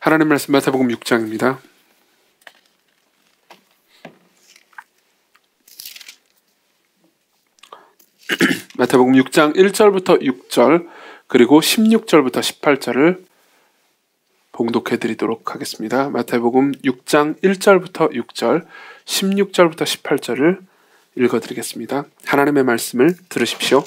하나님 말씀 마태복음 6장입니다. 마태복음 6장 1절부터 6절 그리고 16절부터 18절을 봉독해 드리도록 하겠습니다. 마태복음 6장 1절부터 6절 16절부터 18절을 읽어드리겠습니다. 하나님의 말씀을 들으십시오.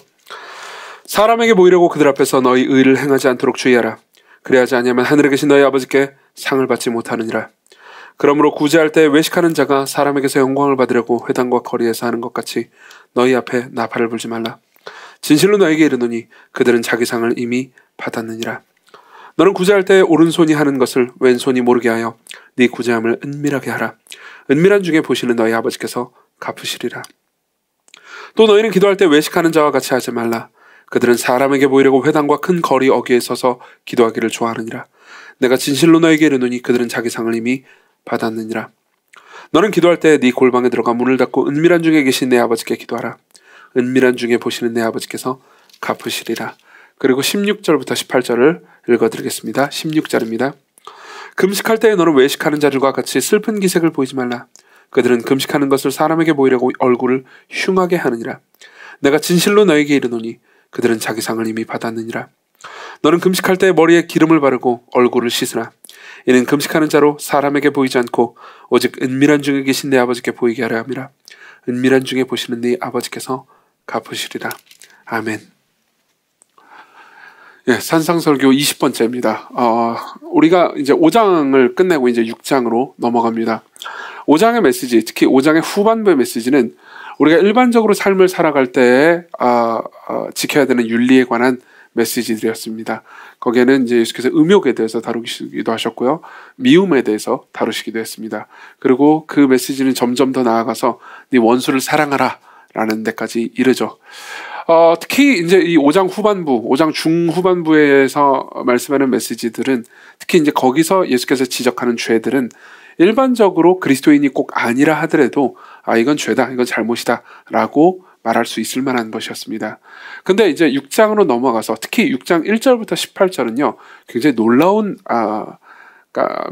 사람에게 보이려고 그들 앞에서 너희 의를 행하지 않도록 주의하라. 그래야지 아니하면 하늘에 계신 너희 아버지께 상을 받지 못하느니라. 그러므로 구제할 때 외식하는 자가 사람에게서 영광을 받으려고 회당과 거리에서 하는 것 같이 너희 앞에 나팔을 불지 말라. 진실로 너에게 이르노니 그들은 자기 상을 이미 받았느니라. 너는 구제할 때 오른손이 하는 것을 왼손이 모르게 하여 네 구제함을 은밀하게 하라. 은밀한 중에 보시는 너희 아버지께서 갚으시리라. 또 너희는 기도할 때 외식하는 자와 같이 하지 말라. 그들은 사람에게 보이려고 회당과 큰 거리 어귀에 서서 기도하기를 좋아하느니라. 내가 진실로 너에게 이르노니 그들은 자기 상을 이미 받았느니라. 너는 기도할 때 네 골방에 들어가 문을 닫고 은밀한 중에 계신 내 아버지께 기도하라. 은밀한 중에 보시는 내 아버지께서 갚으시리라. 그리고 16절부터 18절을 읽어드리겠습니다. 16절입니다. 금식할 때에 너는 외식하는 자들과 같이 슬픈 기색을 보이지 말라. 그들은 금식하는 것을 사람에게 보이려고 얼굴을 흉하게 하느니라. 내가 진실로 너에게 이르노니 그들은 자기 상을 이미 받았느니라. 너는 금식할 때 머리에 기름을 바르고 얼굴을 씻으라. 이는 금식하는 자로 사람에게 보이지 않고 오직 은밀한 중에 계신 내 아버지께 보이게 하려 함이라. 은밀한 중에 보시는 네 아버지께서 갚으시리라. 아멘. 예, 산상설교 20번째입니다. 우리가 이제 5장을 끝내고 이제 6장으로 넘어갑니다. 5장의 메시지, 특히 5장의 후반부의 메시지는 우리가 일반적으로 삶을 살아갈 때 지켜야 되는 윤리에 관한 메시지들이었습니다. 거기에는 이제 예수께서 음욕에 대해서 다루시기도 하셨고요, 미움에 대해서 다루시기도 했습니다. 그리고 그 메시지는 점점 더 나아가서 네 원수를 사랑하라 라는 데까지 이르죠. 특히 이제 이 5장 후반부, 5장 중후반부에서 말씀하는 메시지들은, 특히 이제 거기서 예수께서 지적하는 죄들은 일반적으로 그리스도인이 꼭 아니라 하더라도 이건 죄다, 이건 잘못이다 라고 말할 수 있을 만한 것이었습니다. 근데 이제 6장으로 넘어가서 특히 6장 1절부터 18절은요 굉장히 놀라운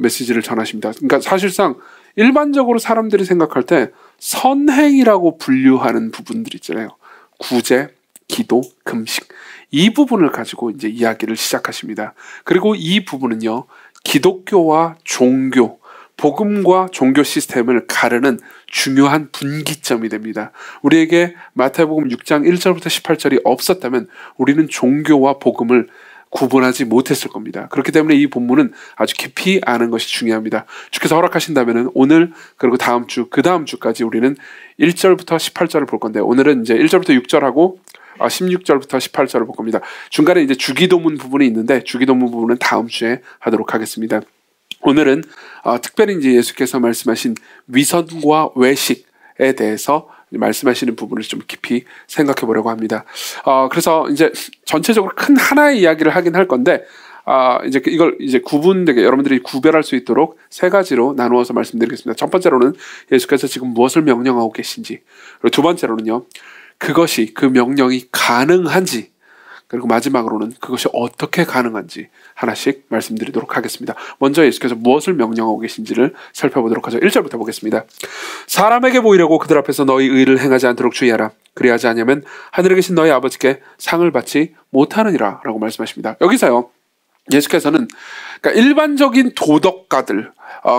메시지를 전하십니다. 그러니까 사실상 일반적으로 사람들이 생각할 때 선행이라고 분류하는 부분들 있잖아요. 구제, 기도, 금식, 이 부분을 가지고 이제 이야기를 시작하십니다. 그리고 이 부분은요 기독교와 종교, 복음과 종교 시스템을 가르는 중요한 분기점이 됩니다. 우리에게 마태복음 6장 1절부터 18절이 없었다면 우리는 종교와 복음을 구분하지 못했을 겁니다. 그렇기 때문에 이 본문은 아주 깊이 아는 것이 중요합니다. 주께서 허락하신다면 오늘 그리고 다음 주, 그 다음 주까지 우리는 1절부터 18절을 볼 건데, 오늘은 이제 1절부터 6절하고 16절부터 18절을 볼 겁니다. 중간에 이제 주기도문 부분이 있는데 주기도문 부분은 다음 주에 하도록 하겠습니다. 오늘은 특별히 이제 예수께서 말씀하신 위선과 외식에 대해서 말씀하시는 부분을 좀 깊이 생각해 보려고 합니다. 그래서 이제 전체적으로 큰 하나의 이야기를 하긴 할 건데, 이제 이걸 이제 구분되게 여러분들이 구별할 수 있도록 세 가지로 나누어서 말씀드리겠습니다. 첫 번째로는 예수께서 지금 무엇을 명령하고 계신지, 그리고 두 번째로는요 그것이, 그 명령이 가능한지, 그리고 마지막으로는 그것이 어떻게 가능한지 하나씩 말씀드리도록 하겠습니다. 먼저 예수께서 무엇을 명령하고 계신지를 살펴보도록 하죠. 1절부터 보겠습니다. 사람에게 보이려고 그들 앞에서 너희 의를 행하지 않도록 주의하라. 그리하지 않으면 하늘에 계신 너희 아버지께 상을 받지 못하느니라 라고 말씀하십니다. 여기서요 예수께서는 그러니까 일반적인 도덕가들,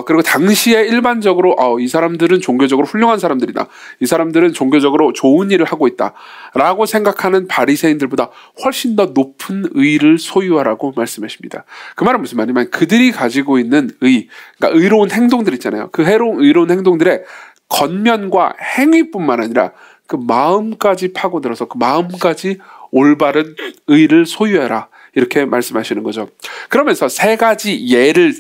그리고 당시에 일반적으로 이 사람들은 종교적으로 훌륭한 사람들이다, 이 사람들은 종교적으로 좋은 일을 하고 있다 라고 생각하는 바리새인들보다 훨씬 더 높은 의를 소유하라고 말씀하십니다. 그 말은 무슨 말이냐면 그들이 가지고 있는 그러니까 의로운 행동들 있잖아요. 그 의로운 행동들의 겉면과 행위뿐만 아니라 그 마음까지 파고들어서 그 마음까지 올바른 의를 소유해라, 이렇게 말씀하시는 거죠. 그러면서 세 가지 예를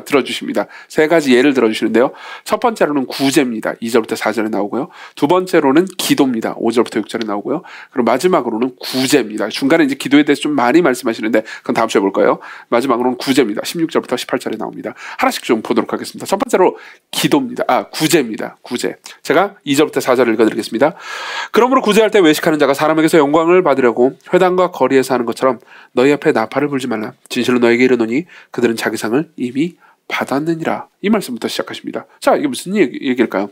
들어주십니다. 세 가지 예를 들어주시는데요. 첫 번째로는 구제입니다. 2절부터 4절에 나오고요. 두 번째로는 기도입니다. 5절부터 6절에 나오고요. 그리고 마지막으로는 구제입니다. 중간에 이제 기도에 대해서 좀 많이 말씀하시는데 그건 다음 주에 볼 거예요. 마지막으로는 구제입니다. 16절부터 18절에 나옵니다. 하나씩 좀 보도록 하겠습니다. 첫 번째로 구제입니다. 구제. 제가 2절부터 4절을 읽어드리겠습니다. 그러므로 구제할 때 외식하는 자가 사람에게서 영광을 받으려고 회당과 거리에서 하는 것처럼 것처럼 너희 앞에 나팔을 불지 말라. 진실로 너에게 이르노니 그들은 자기 상을 이미 받았느니라. 이 말씀부터 시작하십니다. 자, 이게 무슨 얘기일까요?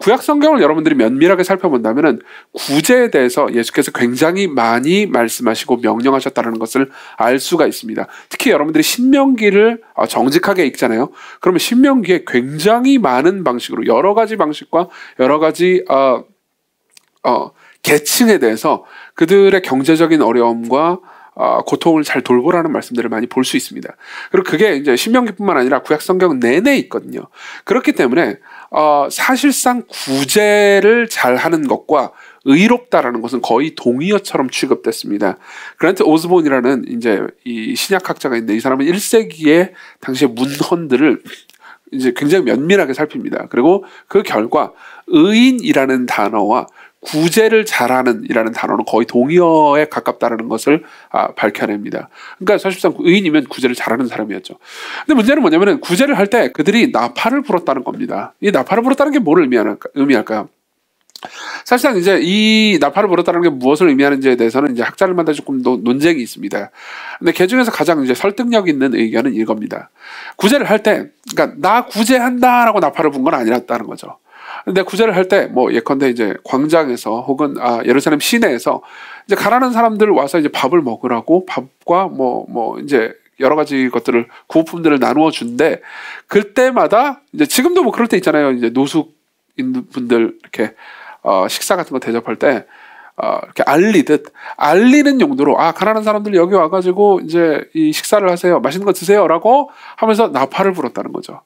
구약 성경을 여러분들이 면밀하게 살펴본다면은 구제에 대해서 예수께서 굉장히 많이 말씀하시고 명령하셨다는 것을 알 수가 있습니다. 특히 여러분들이 신명기를 정직하게 읽잖아요. 그러면 신명기에 굉장히 많은 방식으로 여러 가지 방식과 여러 가지 계층에 대해서 그들의 경제적인 어려움과 고통을 잘 돌보라는 말씀들을 많이 볼 수 있습니다. 그리고 그게 이제 신명기뿐만 아니라 구약 성경 내내 있거든요. 그렇기 때문에 사실상 구제를 잘 하는 것과 의롭다라는 것은 거의 동의어처럼 취급됐습니다. 그란트 오스본이라는 이제 이 신약학자가 있는데 이 사람은 1세기의 당시의 문헌들을 이제 굉장히 면밀하게 살핍니다. 그리고 그 결과 의인이라는 단어와 구제를 잘하는 이라는 단어는 거의 동의어에 가깝다는 것을 밝혀냅니다. 그러니까 사실상 의인이면 구제를 잘하는 사람이었죠. 근데 문제는 뭐냐면 구제를 할 때 그들이 나팔을 불었다는 겁니다. 이 나팔을 불었다는 게 뭐를 의미할까요? 사실상 이제 이 나팔을 불었다는 게 무엇을 의미하는지에 대해서는 이제 학자들마다 조금 더 논쟁이 있습니다. 근데 그 중에서 가장 이제 설득력 있는 의견은 이겁니다. 구제를 할 때, 그러니까 나 구제한다라고 나팔을 분 건 아니었다는 거죠. 근데 구제를 할 때 뭐 예컨대 이제 광장에서 혹은 예루살렘 시내에서 이제 가난한 사람들 와서 이제 밥을 먹으라고 밥과 뭐 이제 여러 가지 것들을 구호품들을 나누어 준대. 그때마다 이제 지금도 뭐 그럴 때 있잖아요. 이제 노숙 있는 분들 이렇게 식사 같은 거 대접할 때 이렇게 알리는 용도로 가난한 사람들 여기 와가지고 이제 이 식사를 하세요. 맛있는 거 드세요라고 하면서 나팔을 불었다는 거죠.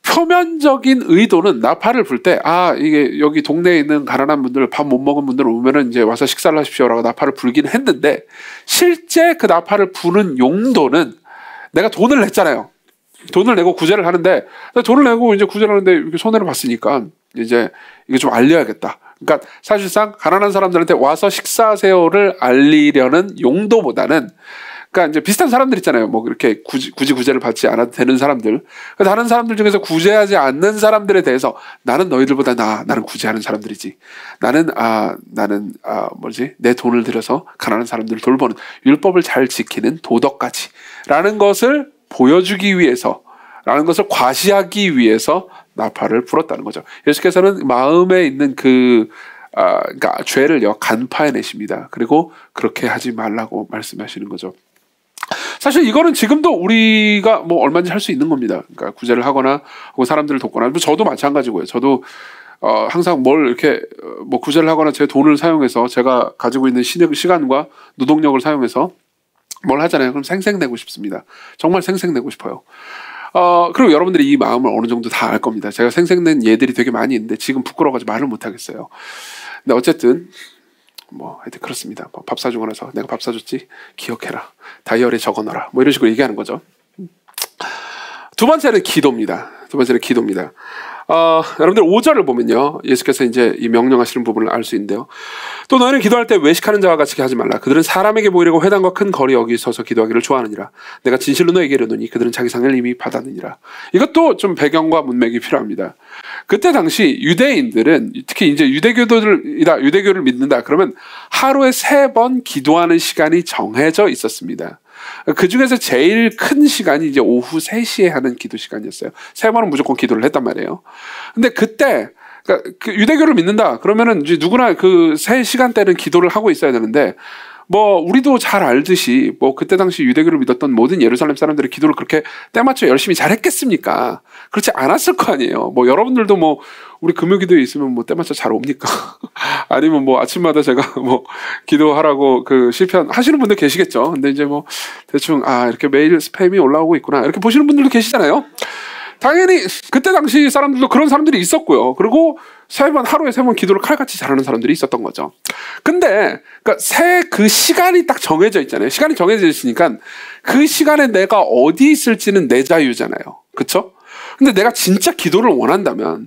표면적인 의도는 나팔을 불 때 이게 여기 동네에 있는 가난한 분들 밥 못 먹은 분들 오면은 이제 와서 식사를 하십시오라고 나팔을 불긴 했는데 실제 그 나팔을 부는 용도는 내가 돈을 냈잖아요. 돈을 내고 구제를 하는데 돈을 내고 이제 구제를 하는데 이렇게 손해를 봤으니까 이제 이게 좀 알려야겠다. 그러니까 사실상 가난한 사람들한테 와서 식사하세요를 알리려는 용도보다는 그러니까 이제 비슷한 사람들 있잖아요. 뭐 이렇게 굳이 구제를 받지 않아도 되는 사람들. 다른 사람들 중에서 구제하지 않는 사람들에 대해서 나는 너희들보다 나는 구제하는 사람들이지. 나는 내 돈을 들여서 가난한 사람들을 돌보는 율법을 잘 지키는 도덕가치라는 것을 보여주기 위해서, 라는 것을 과시하기 위해서 나팔을 불었다는 거죠. 예수께서는 마음에 있는 그러니까 죄를요 간파해내십니다. 그리고 그렇게 하지 말라고 말씀하시는 거죠. 사실 이거는 지금도 우리가 뭐 얼마든지 할 수 있는 겁니다. 그러니까 구제를 하거나 혹은 사람들을 돕거나, 저도 마찬가지고요. 저도 항상 뭘 이렇게 뭐 구제를 하거나 제 돈을 사용해서 제가 가지고 있는 시간과 노동력을 사용해서 뭘 하잖아요. 그럼 생색내고 싶습니다. 정말 생색내고 싶어요. 그리고 여러분들이 이 마음을 어느 정도 다 알 겁니다. 제가 생색낸 예들이 되게 많이 있는데 지금 부끄러워가지고 말을 못 하겠어요. 근데 어쨌든 뭐 하여튼 그렇습니다. 밥 사주고 나서 내가 밥 사줬지 기억해라, 다이어리에 적어놔라, 뭐 이런 식으로 얘기하는 거죠. 두 번째는 기도입니다. 여러분들 5절을 보면요, 예수께서 이제 이 명령하시는 부분을 알 수 있는데요. 또 너희는 기도할 때 외식하는 자와 같이 하지 말라. 그들은 사람에게 보이려고 회당과 큰 거리 여기 서서 기도하기를 좋아하느니라. 내가 진실로 너에게 이르노니 그들은 자기 상을 이미 받았느니라. 이것도 좀 배경과 문맥이 필요합니다. 그때 당시 유대인들은 특히 이제 유대교를 믿는다 그러면 하루에 3번 기도하는 시간이 정해져 있었습니다. 그 중에서 제일 큰 시간이 이제 오후 3시에 하는 기도 시간이었어요. 3번은 무조건 기도를 했단 말이에요. 근데 그때 그러니까 그 유대교를 믿는다 그러면은 이제 누구나 그 3시간대는 기도를 하고 있어야 되는데, 뭐 우리도 잘 알듯이 뭐 그때 당시 유대교를 믿었던 모든 예루살렘 사람들이 기도를 그렇게 때맞춰 열심히 잘했겠습니까? 그렇지 않았을 거 아니에요. 뭐 여러분들도 뭐 우리 금요기도에 있으면 뭐 때맞춰 잘 옵니까? 아니면 뭐 아침마다 제가 뭐 기도하라고 그 실편 하시는 분들 계시겠죠. 근데 이제 뭐 대충 이렇게 매일 스팸이 올라오고 있구나 이렇게 보시는 분들도 계시잖아요. 당연히 그때 당시 사람들도 그런 사람들이 있었고요. 그리고 하루에 3번 기도를 칼같이 잘하는 사람들이 있었던 거죠. 근데 그러니까 그 시간이 딱 정해져 있잖아요. 시간이 정해져 있으니까 그 시간에 내가 어디 있을지는 내 자유잖아요. 그렇죠? 근데 내가 진짜 기도를 원한다면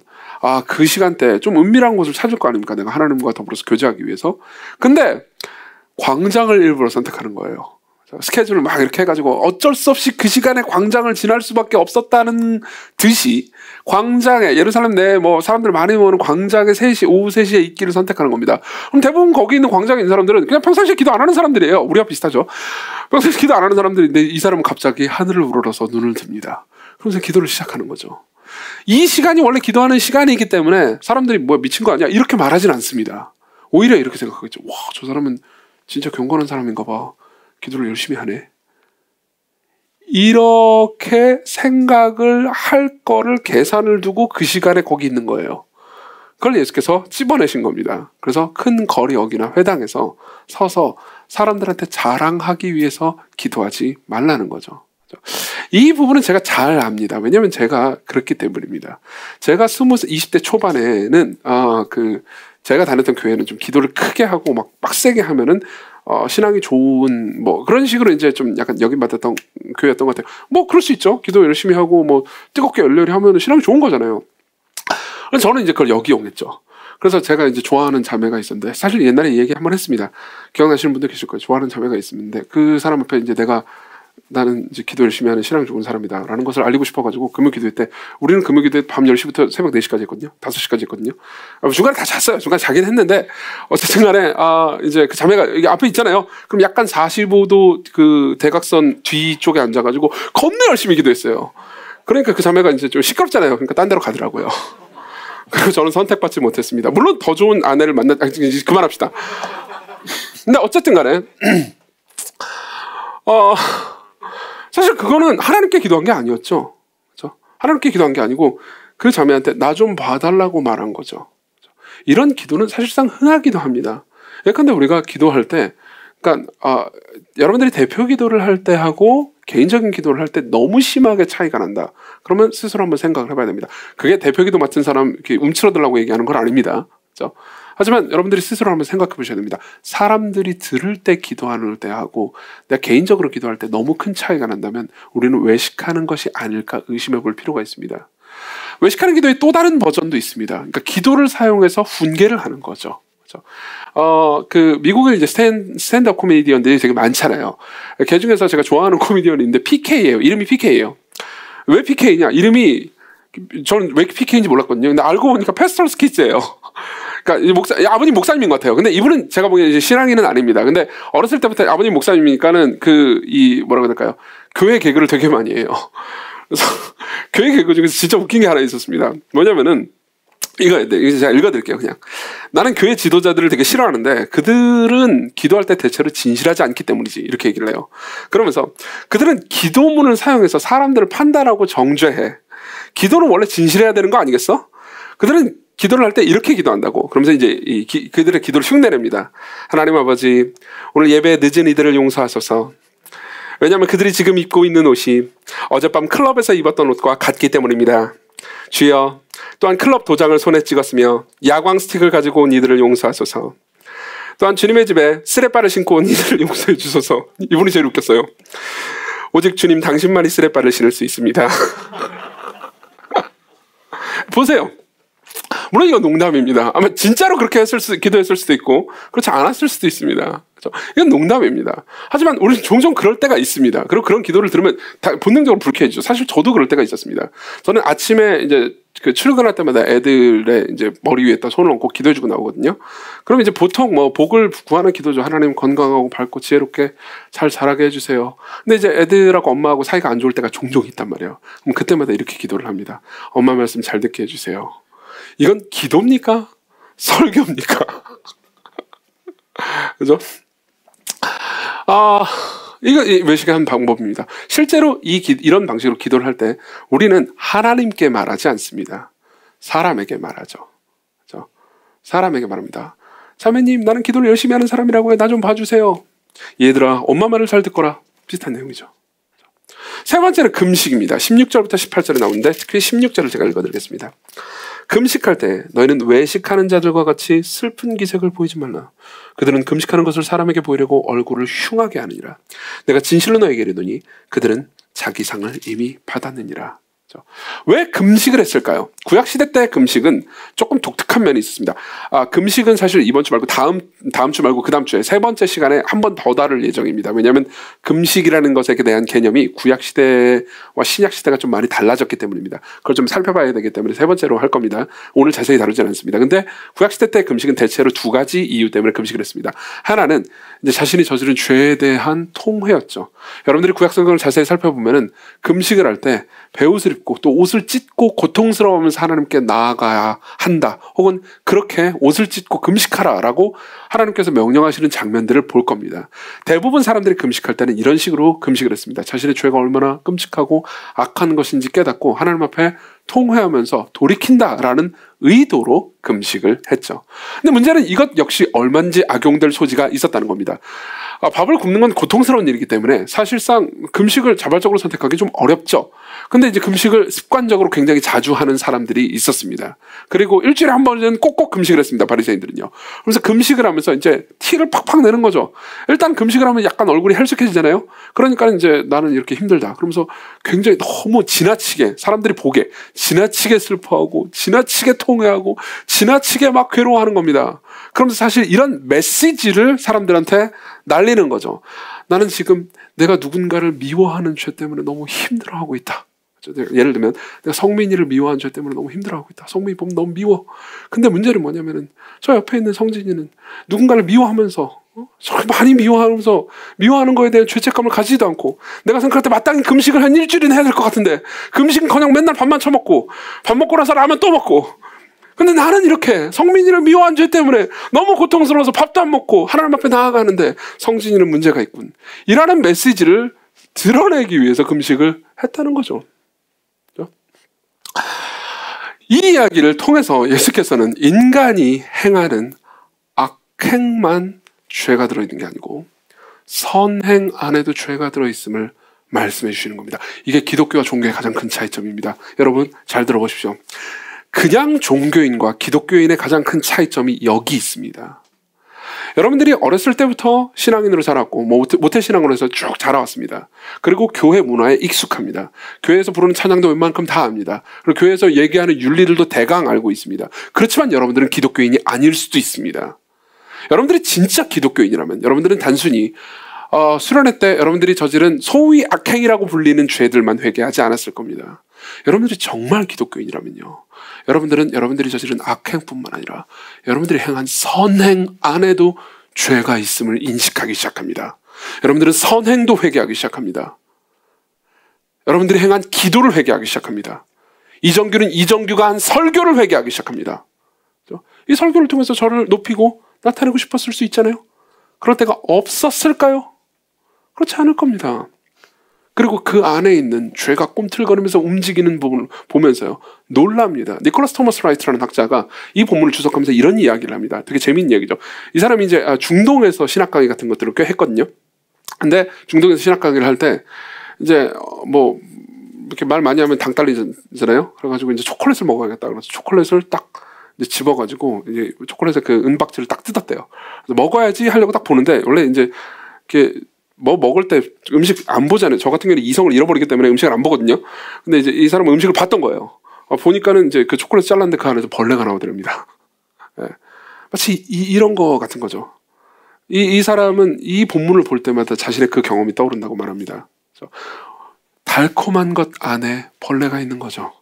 그 시간대에 좀 은밀한 곳을 찾을 거 아닙니까? 내가 하나님과 더불어서 교제하기 위해서. 근데 광장을 일부러 선택하는 거예요. 스케줄을 막 이렇게 해가지고 어쩔 수 없이 그 시간에 광장을 지날 수밖에 없었다는 듯이 광장에 예루살렘 내에 뭐 사람들 많이 모이는 광장에 오후 3시에 있기를 선택하는 겁니다. 그럼 대부분 거기 있는 광장에 있는 사람들은 그냥 평상시에 기도 안 하는 사람들이에요. 우리와 비슷하죠. 평상시에 기도 안 하는 사람들인데 이 사람은 갑자기 하늘을 우러러서 눈을 듭니다. 그러면서 기도를 시작하는 거죠. 이 시간이 원래 기도하는 시간이기 때문에 사람들이 뭐 미친 거 아니야? 이렇게 말하진 않습니다. 오히려 이렇게 생각하겠죠. 와, 저 사람은 진짜 경건한 사람인가 봐. 기도를 열심히 하네. 이렇게 생각을 할 거를 계산을 두고 그 시간에 거기 있는 거예요. 그걸 예수께서 찝어내신 겁니다. 그래서 큰 거리역이나 회당에서 서서 사람들한테 자랑하기 위해서 기도하지 말라는 거죠. 이 부분은 제가 잘 압니다. 왜냐하면 제가 그렇기 때문입니다. 제가 20대 초반에는 제가 다녔던 교회는 좀 기도를 크게 하고 막 빡세게 하면은 신앙이 좋은 뭐 그런 식으로 이제 좀 약간 역임받았던 교회였던 것 같아요. 뭐 그럴 수 있죠. 기도 열심히 하고 뭐 뜨겁게 열렬히 하면은 신앙이 좋은 거잖아요. 그래서 저는 이제 그걸 역이용했죠. 그래서 제가 이제 좋아하는 자매가 있었는데 사실 옛날에 이 얘기 한번 했습니다. 기억나시는 분들 계실 거예요. 좋아하는 자매가 있었는데 그 사람 앞에 이제 나는 이제 기도 열심히 하는 신앙 좋은 사람이다라는 것을 알리고 싶어가지고 금요기도회 때 우리는 금요기도회 밤 10시부터 새벽 4시까지 했거든요. 5시까지 했거든요. 중간에 다 잤어요. 중간에 자긴 했는데 어쨌든 간에 이제 그 자매가 여기 앞에 있잖아요. 그럼 약간 45도 그 대각선 뒤쪽에 앉아가지고 겁나 열심히 기도했어요. 그러니까 그 자매가 이제 좀 시끄럽잖아요. 그러니까 딴 데로 가더라고요. 그리고 저는 선택받지 못했습니다. 물론 더 좋은 아내를 이제 그만합시다. 근데 어쨌든 간에 사실 그거는 하나님께 기도한 게 아니었죠. 그렇죠? 하나님께 기도한 게 아니고 그 자매한테 나 좀 봐달라고 말한 거죠. 이런 기도는 사실상 흔하기도 합니다. 예컨대 우리가 기도할 때, 그러니까 여러분들이 대표 기도를 할 때 하고 개인적인 기도를 할 때 너무 심하게 차이가 난다. 그러면 스스로 한번 생각을 해봐야 됩니다. 그게 대표 기도 맡은 사람 이렇게 움츠러들라고 얘기하는 건 아닙니다. 그렇죠? 하지만 여러분들이 스스로 한번 생각해 보셔야 됩니다. 사람들이 들을 때 기도하는 때하고 내가 개인적으로 기도할 때 너무 큰 차이가 난다면 우리는 외식하는 것이 아닐까 의심해 볼 필요가 있습니다. 외식하는 기도의 또 다른 버전도 있습니다. 그러니까 기도를 사용해서 훈계를 하는 거죠. 그렇죠? 미국의 이제 스탠드업 코미디언들이 되게 많잖아요. 그 중에서 제가 좋아하는 코미디언이 있는데 PK예요. 이름이 PK예요. 왜 PK냐? 이름이 저는 왜 PK인지 몰랐거든요. 근데 알고 보니까 패스터스 키즈예요. 그러니까 아버님 목사님인 것 같아요. 근데 이분은 제가 보기엔 이제 신앙인은 아닙니다. 근데 어렸을 때부터 아버님 목사님이니까는 뭐라고 해야 될까요? 교회 개그를 되게 많이 해요. 그래서 교회 개그 중에서 진짜 웃긴 게 하나 있었습니다. 뭐냐면은 이거 제가 읽어드릴게요. 그냥 나는 교회 지도자들을 되게 싫어하는데 그들은 기도할 때 대체로 진실하지 않기 때문이지 이렇게 얘기를 해요. 그러면서 그들은 기도문을 사용해서 사람들을 판단하고 정죄해. 기도는 원래 진실해야 되는 거 아니겠어? 그들은 기도를 할 때 이렇게 기도한다고. 그러면서 이제 그들의 기도를 흉내냅니다. 하나님 아버지, 오늘 예배에 늦은 이들을 용서하소서. 왜냐하면 그들이 지금 입고 있는 옷이 어젯밤 클럽에서 입었던 옷과 같기 때문입니다. 주여, 또한 클럽 도장을 손에 찍었으며 야광 스틱을 가지고 온 이들을 용서하소서. 또한 주님의 집에 쓰레빠를 신고 온 이들을 용서해 주소서. 이분이 제일 웃겼어요. 오직 주님 당신만이 쓰레빠를 신을 수 있습니다. 보세요. 물론 이건 농담입니다. 아마 진짜로 그렇게 기도했을 수도 있고 그렇지 않았을 수도 있습니다. 그렇죠? 이건 농담입니다. 하지만 우리는 종종 그럴 때가 있습니다. 그리고 그런 기도를 들으면 본능적으로 불쾌해지죠. 사실 저도 그럴 때가 있었습니다. 저는 아침에 이제 출근할 때마다 애들의 이제 머리 위에다 손을 얹고 기도해주고 나오거든요. 그럼 이제 보통 뭐 복을 구하는 기도죠. 하나님 건강하고 밝고 지혜롭게 잘 자라게 해주세요. 근데 이제 애들하고 엄마하고 사이가 안 좋을 때가 종종 있단 말이에요. 그럼 그때마다 이렇게 기도를 합니다. 엄마 말씀 잘 듣게 해주세요. 이건 기도입니까? 설교입니까? 그죠? 이거 외식하는 방법입니다. 실제로 이런 방식으로 기도를 할 때 우리는 하나님께 말하지 않습니다. 사람에게 말하죠. 그죠? 사람에게 말합니다. 자매님, 나는 기도를 열심히 하는 사람이라고 해. 나 좀 봐주세요. 얘들아, 엄마 말을 잘 듣거라. 비슷한 내용이죠. 세 번째는 금식입니다. 16절부터 18절에 나오는데 특히 16절을 제가 읽어드리겠습니다. 금식할 때 너희는 외식하는 자들과 같이 슬픈 기색을 보이지 말라. 그들은 금식하는 것을 사람에게 보이려고 얼굴을 흉하게 하느니라. 내가 진실로 너에게 이르노니 그들은 자기 상을 이미 받았느니라. 왜 금식을 했을까요? 구약시대 때 금식은 조금 독특한 면이 있었습니다. 금식은 사실 이번 주 말고 다음 주 말고 그 다음 주에 세 번째 시간에 한 번 더 다룰 예정입니다. 왜냐하면 금식이라는 것에 대한 개념이 구약시대와 신약시대가 좀 많이 달라졌기 때문입니다. 그걸 좀 살펴봐야 되기 때문에 세 번째로 할 겁니다. 오늘 자세히 다루진 않습니다. 근데 구약시대 때 금식은 대체로 두 가지 이유 때문에 금식을 했습니다. 하나는 이제 자신이 저지른 죄에 대한 통회였죠. 여러분들이 구약성경을 자세히 살펴보면은 금식을 할 때 베옷을 입고 또 옷을 찢고 고통스러워하면서 하나님께 나아가야 한다. 혹은 그렇게 옷을 찢고 금식하라라고 하나님께서 명령하시는 장면들을 볼 겁니다. 대부분 사람들이 금식할 때는 이런 식으로 금식을 했습니다. 자신의 죄가 얼마나 끔찍하고 악한 것인지 깨닫고 하나님 앞에 통회하면서 돌이킨다라는 의도로 금식을 했죠. 근데 문제는 이것 역시 얼마인지 악용될 소지가 있었다는 겁니다. 밥을 굶는 건 고통스러운 일이기 때문에 사실상 금식을 자발적으로 선택하기 좀 어렵죠. 근데 이제 금식을 습관적으로 굉장히 자주 하는 사람들이 있었습니다. 그리고 일주일에 한 번은 꼭꼭 금식을 했습니다. 바리새인들은요. 그래서 금식을 하면서 이제 티를 팍팍 내는 거죠. 일단 금식을 하면 약간 얼굴이 헬쑥해지잖아요. 그러니까 이제 나는 이렇게 힘들다. 그러면서 굉장히 너무 지나치게 사람들이 보게 지나치게 슬퍼하고 지나치게 통회하고 지나치게 막 괴로워하는 겁니다. 그러면서 사실 이런 메시지를 사람들한테 날리는 거죠. 나는 지금 내가 누군가를 미워하는 죄 때문에 너무 힘들어하고 있다. 예를 들면 내가 성민이를 미워하는 죄 때문에 너무 힘들어하고 있다. 성민이 보면 너무 미워. 근데 문제는 뭐냐면은 저 옆에 있는 성진이는 누군가를 미워하면서 많이 미워하면서 미워하는 거에 대한 죄책감을 가지지도 않고 내가 생각할 때 마땅히 금식을 한 일주일은 해야 될 것 같은데 금식은커녕 맨날 밥만 처먹고 밥 먹고 나서 라면 또 먹고 근데 나는 이렇게 성민이를 미워한 죄 때문에 너무 고통스러워서 밥도 안 먹고 하나님 앞에 나아가는데 성진이는 문제가 있군. 이라는 메시지를 드러내기 위해서 금식을 했다는 거죠. 이 이야기를 통해서 예수께서는 인간이 행하는 악행만 죄가 들어있는 게 아니고 선행 안에도 죄가 들어있음을 말씀해 주시는 겁니다. 이게 기독교와 종교의 가장 큰 차이점입니다. 여러분 잘 들어보십시오. 그냥 종교인과 기독교인의 가장 큰 차이점이 여기 있습니다. 여러분들이 어렸을 때부터 신앙인으로 자랐고 모태신앙으로 해서 쭉 자라왔습니다. 그리고 교회 문화에 익숙합니다. 교회에서 부르는 찬양도 웬만큼 다 압니다. 그리고 교회에서 얘기하는 윤리들도 대강 알고 있습니다. 그렇지만 여러분들은 기독교인이 아닐 수도 있습니다. 여러분들이 진짜 기독교인이라면 여러분들은 단순히 수련회 때 여러분들이 저지른 소위 악행이라고 불리는 죄들만 회개하지 않았을 겁니다. 여러분들이 정말 기독교인이라면요. 여러분들은 여러분들이 저지른 악행뿐만 아니라 여러분들이 행한 선행 안에도 죄가 있음을 인식하기 시작합니다. 여러분들은 선행도 회개하기 시작합니다. 여러분들이 행한 기도를 회개하기 시작합니다. 이정규는 이정규가 한 설교를 회개하기 시작합니다. 이 설교를 통해서 저를 높이고 나타내고 싶었을 수 있잖아요. 그럴 때가 없었을까요? 그렇지 않을 겁니다. 그리고 그 안에 있는 죄가 꿈틀거리면서 움직이는 부분을 보면서요. 놀랍니다. 니콜라스 토머스 라이트라는 학자가 이 본문을 주석하면서 이런 이야기를 합니다. 되게 재미있는 이야기죠. 이 사람이 이제 중동에서 신학 강의 같은 것들을 꽤 했거든요. 근데 중동에서 신학 강의를 할 때 이제 뭐 이렇게 말 많이 하면 당 딸리잖아요. 그래가지고 이제 초콜릿을 먹어야겠다. 그래서 초콜릿을 딱 이제 집어가지고 이제 초콜릿의 그 은박지를 딱 뜯었대요. 그래서 먹어야지 하려고 딱 보는데 원래 이제 이렇게 뭐 먹을 때 음식 안 보잖아요. 저 같은 경우는 이성을 잃어버리기 때문에 음식을 안 보거든요. 근데 이제 이 사람은 음식을 봤던 거예요. 보니까는 이제 그 초콜릿 잘랐는데 그 안에서 벌레가 나오더랍니다. 네. 마치 이런 거 같은 거죠. 이 사람은 이 본문을 볼 때마다 자신의 그 경험이 떠오른다고 말합니다. 달콤한 것 안에 벌레가 있는 거죠.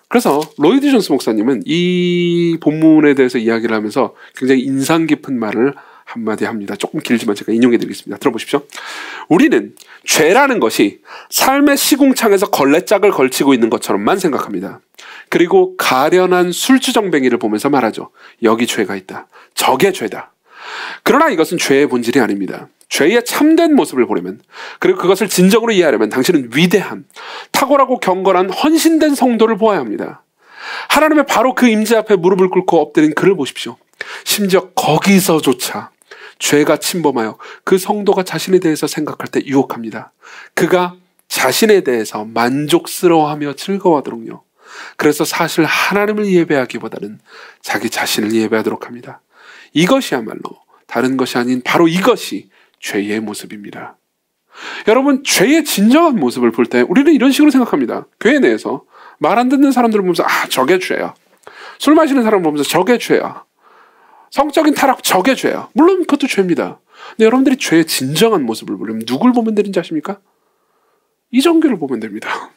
그래서 로이드 존스 목사님은 이 본문에 대해서 이야기를 하면서 굉장히 인상 깊은 말을 한마디 합니다. 조금 길지만 제가 인용해 드리겠습니다. 들어보십시오. 우리는 죄라는 것이 삶의 시궁창에서 걸레짝을 걸치고 있는 것처럼만 생각합니다. 그리고 가련한 술주정뱅이를 보면서 말하죠. 여기 죄가 있다. 저게 죄다. 그러나 이것은 죄의 본질이 아닙니다. 죄의 참된 모습을 보려면 그리고 그것을 진정으로 이해하려면 당신은 위대한 탁월하고 경건한 헌신된 성도를 보아야 합니다. 하나님의 바로 그 임재 앞에 무릎을 꿇고 엎드린 그를 보십시오. 심지어 거기서조차 죄가 침범하여 그 성도가 자신에 대해서 생각할 때 유혹합니다. 그가 자신에 대해서 만족스러워하며 즐거워하도록요. 그래서 사실 하나님을 예배하기보다는 자기 자신을 예배하도록 합니다. 이것이야말로 다른 것이 아닌 바로 이것이 죄의 모습입니다. 여러분, 죄의 진정한 모습을 볼 때 우리는 이런 식으로 생각합니다. 교회 내에서 말 안 듣는 사람들을 보면서 저게 죄야. 술 마시는 사람을 보면서 저게 죄야. 성적인 타락 저게 죄야. 물론 그것도 죄입니다. 근데 여러분들이 죄의 진정한 모습을 보려면 누굴 보면 되는지 아십니까? 이정규를 보면 됩니다.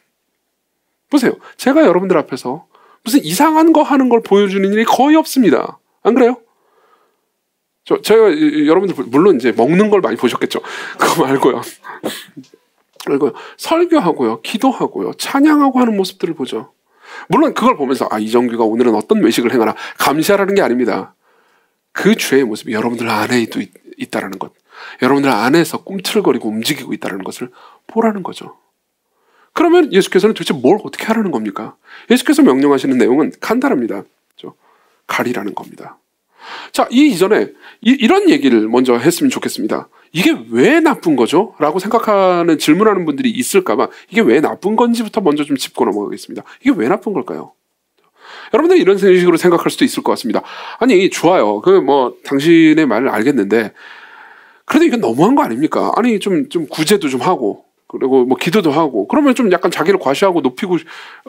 보세요. 제가 여러분들 앞에서 무슨 이상한 거 하는 걸 보여주는 일이 거의 없습니다. 안 그래요? 제가 여러분들 물론 이제 먹는 걸 많이 보셨겠죠. 그거 말고요. 그리고 설교하고요, 기도하고요, 찬양하고 하는 모습들을 보죠. 물론 그걸 보면서 이정규가 오늘은 어떤 외식을 행하나 감시하라는 게 아닙니다. 그 죄의 모습이 여러분들 안에도 있다라는 것, 여러분들 안에서 꿈틀거리고 움직이고 있다는 것을 보라는 거죠. 그러면 예수께서는 도대체 뭘 어떻게 하라는 겁니까? 예수께서 명령하시는 내용은 간단합니다. 가리라는 겁니다. 자, 이 이전에 이런 얘기를 먼저 했으면 좋겠습니다. 이게 왜 나쁜 거죠? 라고 생각하는, 질문하는 분들이 있을까봐 이게 왜 나쁜 건지부터 먼저 좀 짚고 넘어가겠습니다. 이게 왜 나쁜 걸까요? 여러분들이 이런 식으로 생각할 수도 있을 것 같습니다. 아니, 좋아요. 당신의 말을 알겠는데, 그래도 이건 너무한 거 아닙니까? 아니, 좀 구제도 좀 하고, 그리고 기도도 하고, 그러면 좀 약간 자기를 과시하고 높이고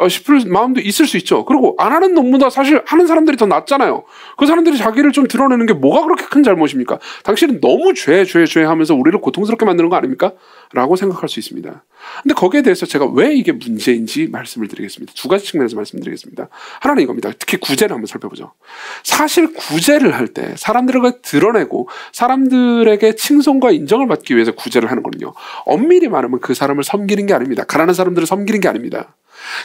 싶을 마음도 있을 수 있죠. 그리고 안 하는 놈보다 사실 하는 사람들이 더 낫잖아요. 그 사람들이 자기를 좀 드러내는 게 뭐가 그렇게 큰 잘못입니까? 당신은 너무 죄 하면서 우리를 고통스럽게 만드는 거 아닙니까? 라고 생각할 수 있습니다. 근데 거기에 대해서 제가 왜 이게 문제인지 말씀을 드리겠습니다. 두 가지 측면에서 말씀드리겠습니다. 하나는 이겁니다. 특히 구제를 한번 살펴보죠. 사실 구제를 할 때 사람들을 드러내고 사람들에게 칭송과 인정을 받기 위해서 구제를 하는 거는요, 엄밀히 말하면 그 사람을 섬기는 게 아닙니다. 가난한 사람들을 섬기는 게 아닙니다.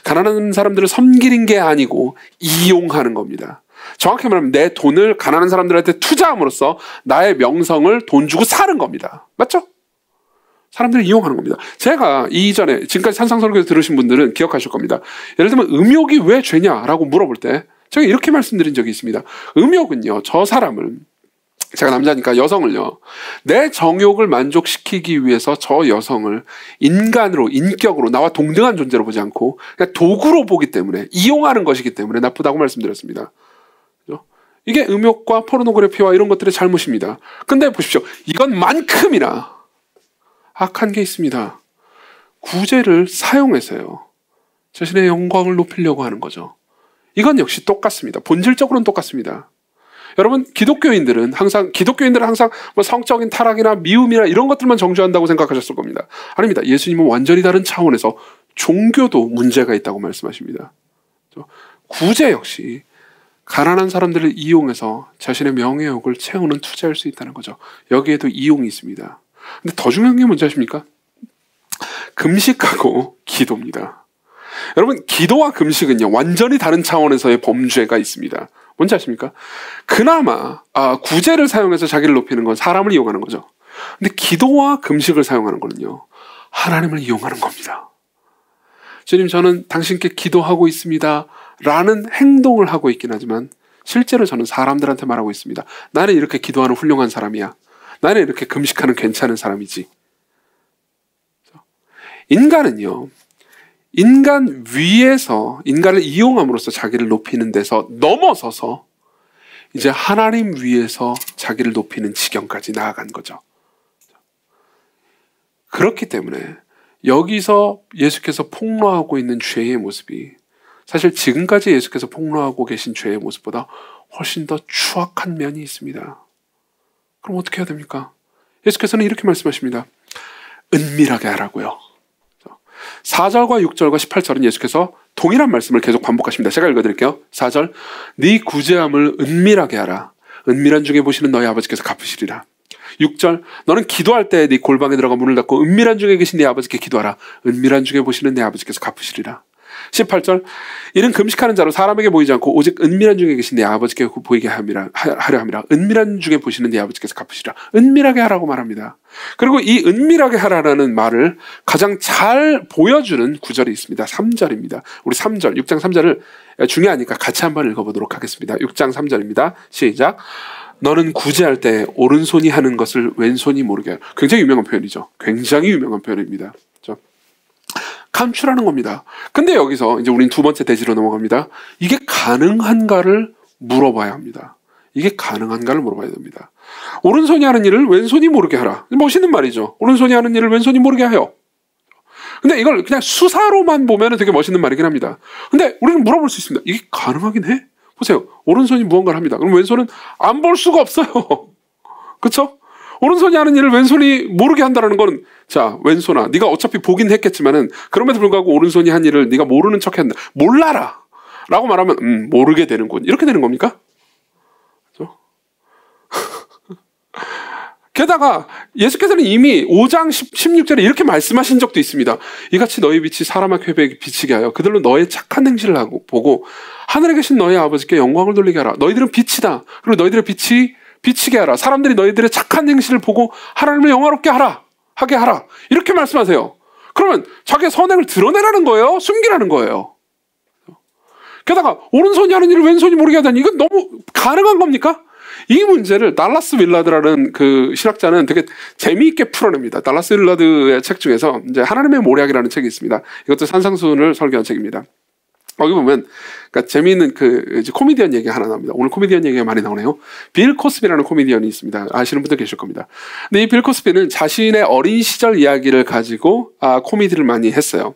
가난한 사람들을 섬기는 게 아니고 이용하는 겁니다. 정확히 말하면 내 돈을 가난한 사람들한테 투자함으로써 나의 명성을 돈 주고 사는 겁니다. 맞죠? 사람들을 이용하는 겁니다. 제가 이전에 지금까지 산상설교 들으신 분들은 기억하실 겁니다. 예를 들면 음욕이 왜 죄냐라고 물어볼 때 제가 이렇게 말씀드린 적이 있습니다. 음욕은요, 저 사람을, 제가 남자니까 여성을요, 내 정욕을 만족시키기 위해서 저 여성을 인간으로, 인격으로, 나와 동등한 존재로 보지 않고 그냥 도구로 보기 때문에, 이용하는 것이기 때문에 나쁘다고 말씀드렸습니다. 그렇죠? 이게 음욕과 포르노그래피와 이런 것들의 잘못입니다. 근데 보십시오. 이것만큼이나 악한 게 있습니다. 구제를 사용해서요, 자신의 영광을 높이려고 하는 거죠. 이건 역시 똑같습니다. 본질적으로는 똑같습니다. 여러분, 기독교인들은 항상 성적인 타락이나 미움이나 이런 것들만 정죄한다고 생각하셨을 겁니다. 아닙니다. 예수님은 완전히 다른 차원에서 종교도 문제가 있다고 말씀하십니다. 구제 역시 가난한 사람들을 이용해서 자신의 명예욕을 채우는 투자일 수 있다는 거죠. 여기에도 이용이 있습니다. 근데 더 중요한 게 뭔지 아십니까? 금식하고 기도입니다. 여러분, 기도와 금식은요, 완전히 다른 차원에서의 범죄가 있습니다. 뭔지 아십니까? 그나마 구제를 사용해서 자기를 높이는 건 사람을 이용하는 거죠. 근데 기도와 금식을 사용하는 거는요, 하나님을 이용하는 겁니다. 주님, 저는 당신께 기도하고 있습니다 라는 행동을 하고 있긴 하지만 실제로 저는 사람들한테 말하고 있습니다. 나는 이렇게 기도하는 훌륭한 사람이야. 나는 이렇게 금식하는 괜찮은 사람이지. 인간은요, 인간 위에서 인간을 이용함으로써 자기를 높이는 데서 넘어서서 이제 하나님 위에서 자기를 높이는 지경까지 나아간 거죠. 그렇기 때문에 여기서 예수께서 폭로하고 있는 죄의 모습이 사실 지금까지 예수께서 폭로하고 계신 죄의 모습보다 훨씬 더 추악한 면이 있습니다. 그럼 어떻게 해야 됩니까? 예수께서는 이렇게 말씀하십니다. 은밀하게 하라고요. 4절과 6절과 18절은 예수께서 동일한 말씀을 계속 반복하십니다. 제가 읽어드릴게요. 4절, 네 구제함을 은밀하게 하라. 은밀한 중에 보시는 너희 아버지께서 갚으시리라. 6절, 너는 기도할 때 네 골방에 들어가 문을 닫고 은밀한 중에 계신 네 아버지께 기도하라. 은밀한 중에 보시는 네 아버지께서 갚으시리라. 18절, 이는 금식하는 자로 사람에게 보이지 않고 오직 은밀한 중에 계신 네 아버지께 보이게 하려 함이라. 은밀한 중에 보시는 네 아버지께서 갚으시리라. 은밀하게 하라고 말합니다. 그리고 이 은밀하게 하라라는 말을 가장 잘 보여주는 구절이 있습니다. 3절입니다. 우리 3절, 6장 3절을 중요하니까 같이 한번 읽어보도록 하겠습니다. 6장 3절입니다. 시작. 너는 구제할 때 오른손이 하는 것을 왼손이 모르게 하라. 굉장히 유명한 표현이죠. 굉장히 유명한 표현입니다. 감추라는 겁니다. 근데 여기서 이제 우린 두 번째 대지로 넘어갑니다. 이게 가능한가를 물어봐야 합니다. 이게 가능한가를 물어봐야 됩니다. 오른손이 하는 일을 왼손이 모르게 하라. 멋있는 말이죠. 오른손이 하는 일을 왼손이 모르게 하여. 근데 이걸 그냥 수사로만 보면 되게 멋있는 말이긴 합니다. 근데 우리는 물어볼 수 있습니다. 이게 가능하긴 해? 보세요. 오른손이 무언가를 합니다. 그럼 왼손은 안 볼 수가 없어요. 그렇죠? 오른손이 하는 일을 왼손이 모르게 한다는 건, 자, 왼손아, 네가 어차피 보긴 했겠지만은 그럼에도 불구하고 오른손이 한 일을 네가 모르는 척 한다. 몰라라 라고 말하면 모르게 되는군. 이렇게 되는 겁니까? 그렇죠? 게다가 예수께서는 이미 5장 16절에 이렇게 말씀하신 적도 있습니다. 이같이 너희 빛이 사람 앞에 비치게 하여 그들로 너의 착한 행실을 하고 보고 하늘에 계신 너희 아버지께 영광을 돌리게 하라. 너희들은 빛이다. 그리고 너희들의 빛이 비치게 하라. 사람들이 너희들의 착한 행실을 보고 하나님을 영화롭게 하게 하라. 이렇게 말씀하세요. 그러면 자기의 선행을 드러내라는 거예요? 숨기라는 거예요? 게다가 오른손이 하는 일을 왼손이 모르게 하다니, 이건 너무 가능한 겁니까? 이 문제를 달라스 윌라드라는 그 신학자는 되게 재미있게 풀어냅니다. 달라스 윌라드의 책 중에서 이제 하나님의 모략이라는 책이 있습니다. 이것도 산상수훈을 설교한 책입니다. 거기 보면 그러니까 재미있는 그 이제 코미디언 얘기 하나 나옵니다. 오늘 코미디언 얘기가 많이 나오네요. 빌 코스비라는 코미디언이 있습니다. 아시는 분들 계실 겁니다. 근데 이 빌 코스비는 자신의 어린 시절 이야기를 가지고 코미디를 많이 했어요.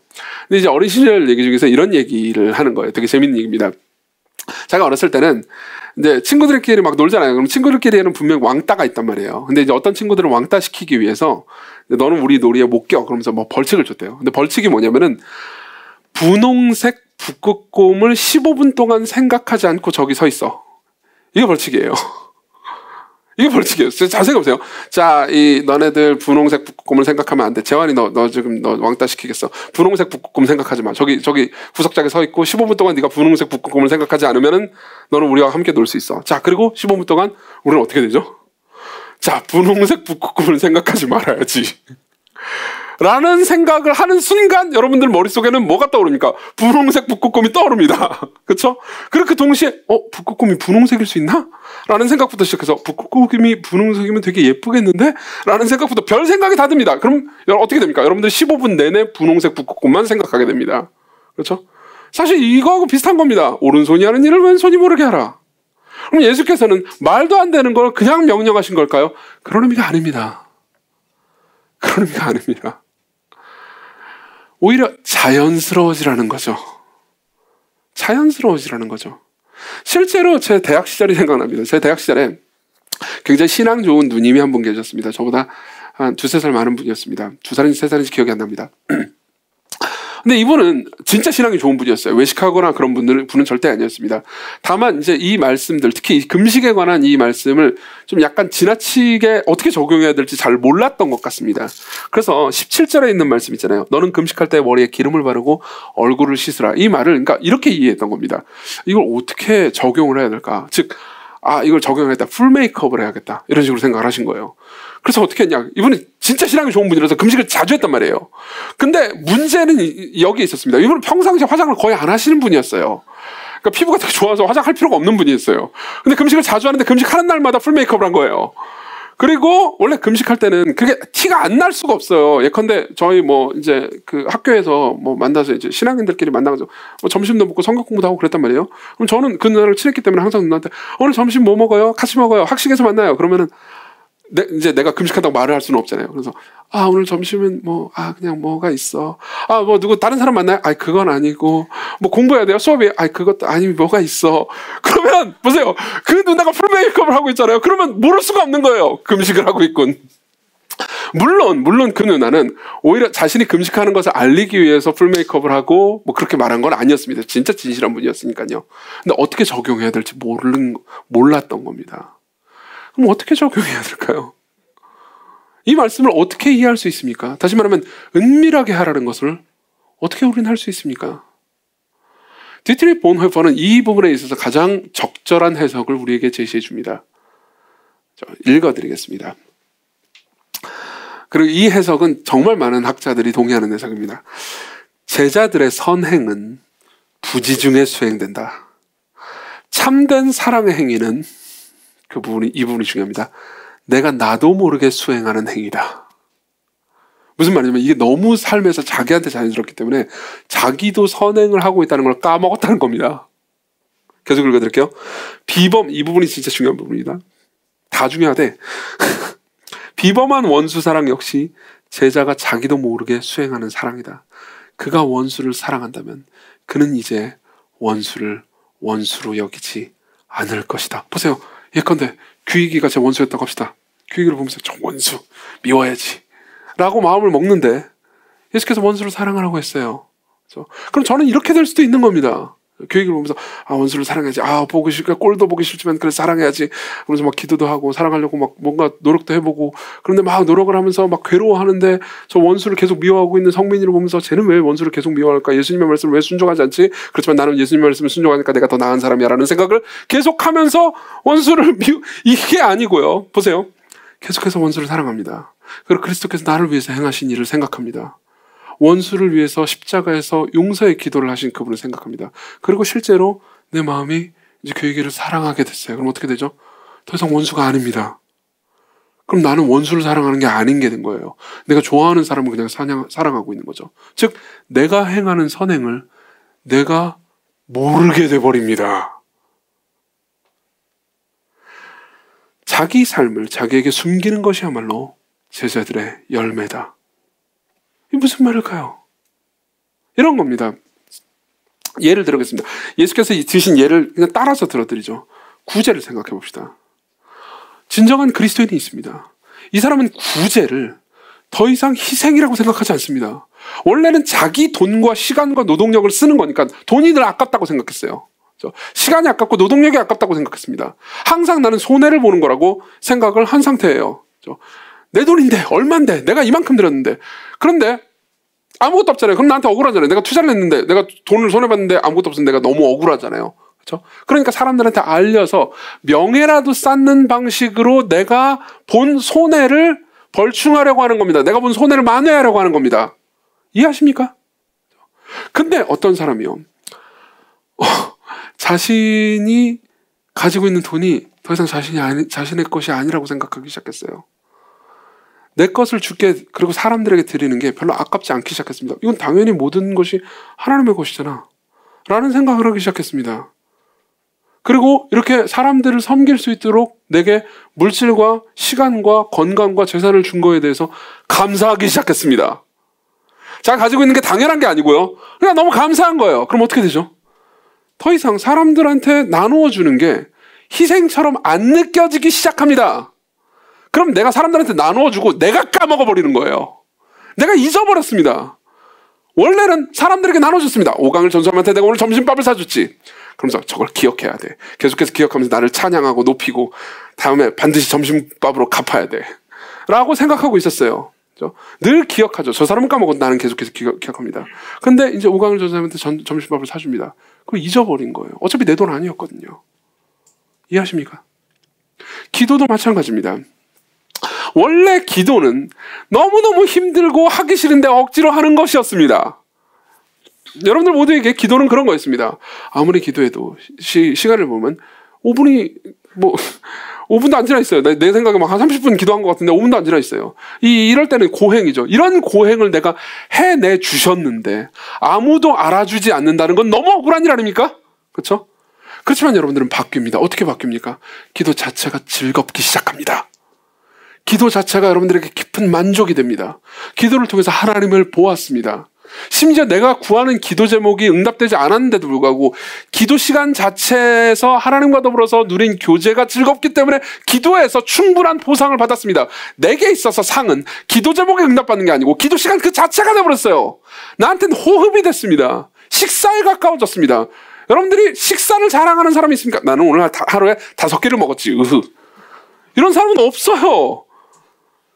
근데 이제 어린 시절 얘기 중에서 이런 얘기를 하는 거예요. 되게 재밌는 얘기입니다. 자기가 어렸을 때는 이제 친구들끼리 막 놀잖아요. 그럼 친구들끼리는 분명 왕따가 있단 말이에요. 근데 이제 어떤 친구들은 왕따 시키기 위해서 너는 우리 놀이에 못 껴. 그러면서 뭐 벌칙을 줬대요. 근데 벌칙이 뭐냐면은 분홍색 북극곰을 15분 동안 생각하지 않고 저기 서 있어. 이게 벌칙이에요. 이게 벌칙이에요. 잘 생각해보세요. 자, 너네들 분홍색 북극곰을 생각하면 안 돼. 재환이 너 지금 너 왕따 시키겠어. 분홍색 북극곰 생각하지 마. 저기 구석장에 서 있고 15분 동안 네가 분홍색 북극곰을 생각하지 않으면은 너는 우리와 함께 놀 수 있어. 자, 그리고 15분 동안 우리는 어떻게 되죠? 자, 분홍색 북극곰을 생각하지 말아야지. 라는 생각을 하는 순간 여러분들 머릿속에는 뭐가 떠오릅니까? 분홍색 북극곰이 떠오릅니다. 그렇죠? 그렇게 동시에 북극곰이 분홍색일 수 있나? 라는 생각부터 시작해서 북극곰이 분홍색이면 되게 예쁘겠는데? 라는 생각부터 별 생각이 다 듭니다. 그럼 어떻게 됩니까? 여러분들 15분 내내 분홍색 북극곰만 생각하게 됩니다. 그렇죠? 사실 이거하고 비슷한 겁니다. 오른손이 하는 일을 왼손이 모르게 하라. 그럼 예수께서는 말도 안 되는 걸 그냥 명령하신 걸까요? 그런 의미가 아닙니다. 그런 의미가 아닙니다. 오히려 자연스러워지라는 거죠. 자연스러워지라는 거죠. 실제로 제 대학 시절이 생각납니다. 제 대학 시절에 굉장히 신앙 좋은 누님이 한 분 계셨습니다. 저보다 한 2-3살 많은 분이었습니다. 2살인지 3살인지 기억이 안 납니다. 근데 이분은 진짜 신앙이 좋은 분이었어요. 외식하거나 그런 분은 절대 아니었습니다. 다만 이제 이 말씀들, 특히 금식에 관한 이 말씀을 좀 약간 지나치게 어떻게 적용해야 될지 잘 몰랐던 것 같습니다. 그래서 17절에 있는 말씀 있잖아요. 너는 금식할 때 머리에 기름을 바르고 얼굴을 씻으라. 이 말을 그러니까 이렇게 이해했던 겁니다. 이걸 어떻게 적용을 해야 될까? 즉, 이걸 적용하겠다. 풀 메이크업을 해야겠다. 이런 식으로 생각을 하신 거예요. 그래서 어떻게 했냐. 이분은 진짜 신앙이 좋은 분이라서 금식을 자주 했단 말이에요. 근데 문제는 여기에 있었습니다. 이분은 평상시에 화장을 거의 안 하시는 분이었어요. 그러니까 피부가 되게 좋아서 화장할 필요가 없는 분이었어요. 근데 금식을 자주 하는데 금식하는 날마다 풀 메이크업을 한 거예요. 그리고 원래 금식할 때는 그게 티가 안 날 수가 없어요. 예컨대 저희 뭐 이제 그 학교에서 뭐 만나서 이제 신앙인들끼리 만나서 뭐 점심도 먹고 성경 공부도 하고 그랬단 말이에요. 그럼 저는 그 누나를 친했기 때문에 항상 누나한테 오늘 점심 뭐 먹어요? 같이 먹어요. 학식에서 만나요. 그러면은 이제 내가 금식한다고 말을 할 수는 없잖아요. 그래서 오늘 점심은 뭐 그냥 뭐가 있어. 뭐 누구 다른 사람 만나요? 그건 아니고 뭐 공부해야 돼요. 수업이 그것도 아니 뭐가 있어. 그러면 보세요. 그 누나가 풀 메이크업을 하고 있잖아요. 그러면 모를 수가 없는 거예요. 금식을 하고 있군. 물론 그 누나는 오히려 자신이 금식하는 것을 알리기 위해서 풀 메이크업을 하고 뭐 그렇게 말한 건 아니었습니다. 진짜 진실한 분이었으니까요. 근데 어떻게 적용해야 될지 몰랐던 겁니다. 그럼 어떻게 적용해야 될까요? 이 말씀을 어떻게 이해할 수 있습니까? 다시 말하면 은밀하게 하라는 것을 어떻게 우리는 할 수 있습니까? 디트리히 본호퍼는 이 부분에 있어서 가장 적절한 해석을 우리에게 제시해 줍니다. 읽어드리겠습니다. 그리고 이 해석은 정말 많은 학자들이 동의하는 해석입니다. 제자들의 선행은 부지 중에 수행된다. 참된 사랑의 행위는 이 부분이 중요합니다. 내가 나도 모르게 수행하는 행위다. 무슨 말이냐면 이게 너무 삶에서 자기한테 자연스럽기 때문에 자기도 선행을 하고 있다는 걸 까먹었다는 겁니다. 계속 읽어드릴게요. 이 부분이 진짜 중요한 부분입니다. 다 중요하대. 비범한 원수 사랑 역시 제자가 자기도 모르게 수행하는 사랑이다. 그가 원수를 사랑한다면 그는 이제 원수를 원수로 여기지 않을 것이다. 보세요. 예컨대 귀이기가 제 원수였다고 합시다. 귀이기를 보면서 저 원수 미워야지 라고 마음을 먹는데 예수께서 원수를 사랑하라고 했어요. 그럼 저는 이렇게 될 수도 있는 겁니다. 교육을 보면서 원수를 사랑해야지, 보기 싫까 꼴도 보기 싫지만 그래 사랑해야지 그러면서 막 기도도 하고 사랑하려고 막 뭔가 노력도 해보고, 그런데 막 노력을 하면서 막 괴로워하는데 저 원수를 계속 미워하고 있는 성민이를 보면서 쟤는 왜 원수를 계속 미워할까, 예수님의 말씀을 왜 순종하지 않지, 그렇지만 나는 예수님의 말씀을 순종하니까 내가 더 나은 사람이야 라는 생각을 계속하면서 원수를 이게 아니고요. 보세요. 계속해서 원수를 사랑합니다. 그리고 그리스도께서 나를 위해서 행하신 일을 생각합니다. 원수를 위해서 십자가에서 용서의 기도를 하신 그분을 생각합니다. 그리고 실제로 내 마음이 이제 교회를 사랑하게 됐어요. 그럼 어떻게 되죠? 더 이상 원수가 아닙니다. 그럼 나는 원수를 사랑하는 게 아닌 게 된 거예요. 내가 좋아하는 사람을 그냥 사랑하고 있는 거죠. 즉 내가 행하는 선행을 내가 모르게 돼버립니다. 자기 삶을 자기에게 숨기는 것이야말로 제자들의 열매다. 이게 무슨 말일까요? 이런 겁니다. 예를 들어보겠습니다. 예수께서 드신 예를 그냥 따라서 들어드리죠. 구제를 생각해 봅시다. 진정한 그리스도인이 있습니다. 이 사람은 구제를 더 이상 희생이라고 생각하지 않습니다. 원래는 자기 돈과 시간과 노동력을 쓰는 거니까 돈이 늘 아깝다고 생각했어요. 시간이 아깝고 노동력이 아깝다고 생각했습니다. 항상 나는 손해를 보는 거라고 생각을 한 상태예요. 내 돈인데 얼만데 내가 이만큼 들였는데, 그런데 아무것도 없잖아요. 그럼 나한테 억울하잖아요. 내가 투자를 했는데 내가 돈을 손해봤는데 아무것도 없으면 내가 너무 억울하잖아요. 그렇죠? 그러니까 사람들한테 알려서 명예라도 쌓는 방식으로 내가 본 손해를 벌충하려고 하는 겁니다. 내가 본 손해를 만회하려고 하는 겁니다. 이해하십니까? 근데 어떤 사람이요, 자신이 가지고 있는 돈이 더 이상 자신의 것이 아니라고 생각하기 시작했어요. 내 것을 주께, 그리고 사람들에게 드리는 게 별로 아깝지 않기 시작했습니다. 이건 당연히 모든 것이 하나님의 것이잖아 라는 생각을 하기 시작했습니다. 그리고 이렇게 사람들을 섬길 수 있도록 내게 물질과 시간과 건강과 재산을 준 거에 대해서 감사하기 시작했습니다. 자가 가지고 있는 게 당연한 게 아니고요, 그냥 너무 감사한 거예요. 그럼 어떻게 되죠? 더 이상 사람들한테 나누어 주는 게 희생처럼 안 느껴지기 시작합니다. 그럼 내가 사람들한테 나누어주고 내가 까먹어버리는 거예요. 내가 잊어버렸습니다. 원래는 사람들에게 나눠줬습니다. 오강을 전수함한테 내가 오늘 점심밥을 사줬지. 그러면서 저걸 기억해야 돼. 계속해서 기억하면서 나를 찬양하고 높이고 다음에 반드시 점심밥으로 갚아야 돼 라고 생각하고 있었어요. 늘 기억하죠. 저 사람은 까먹어도 나는 계속해서 기억합니다. 근데 이제 오강을 전수함한테 점심밥을 사줍니다. 그걸 잊어버린 거예요. 어차피 내 돈 아니었거든요. 이해하십니까? 기도도 마찬가지입니다. 원래 기도는 너무너무 힘들고 하기 싫은데 억지로 하는 것이었습니다. 여러분들 모두에게 기도는 그런 거였습니다. 아무리 기도해도 시간을 보면 5분도 안 지나 있어요. 내 생각에 막 한 30분 기도한 것 같은데 5분도 안 지나 있어요. 이럴 때는 고행이죠. 이런 고행을 내가 해내 주셨는데 아무도 알아주지 않는다는 건 너무 억울한 일 아닙니까? 그렇죠? 그렇지만 여러분들은 바뀝니다. 어떻게 바뀝니까? 기도 자체가 즐겁기 시작합니다. 기도 자체가 여러분들에게 깊은 만족이 됩니다. 기도를 통해서 하나님을 보았습니다. 심지어 내가 구하는 기도 제목이 응답되지 않았는데도 불구하고 기도 시간 자체에서 하나님과 더불어서 누린 교제가 즐겁기 때문에 기도에서 충분한 보상을 받았습니다. 내게 있어서 상은 기도 제목에 응답받는 게 아니고 기도 시간 그 자체가 되어버렸어요. 나한테는 호흡이 됐습니다. 식사에 가까워졌습니다. 여러분들이 식사를 자랑하는 사람이 있습니까? 나는 오늘 하루에 5끼를 먹었지. 이런 사람은 없어요.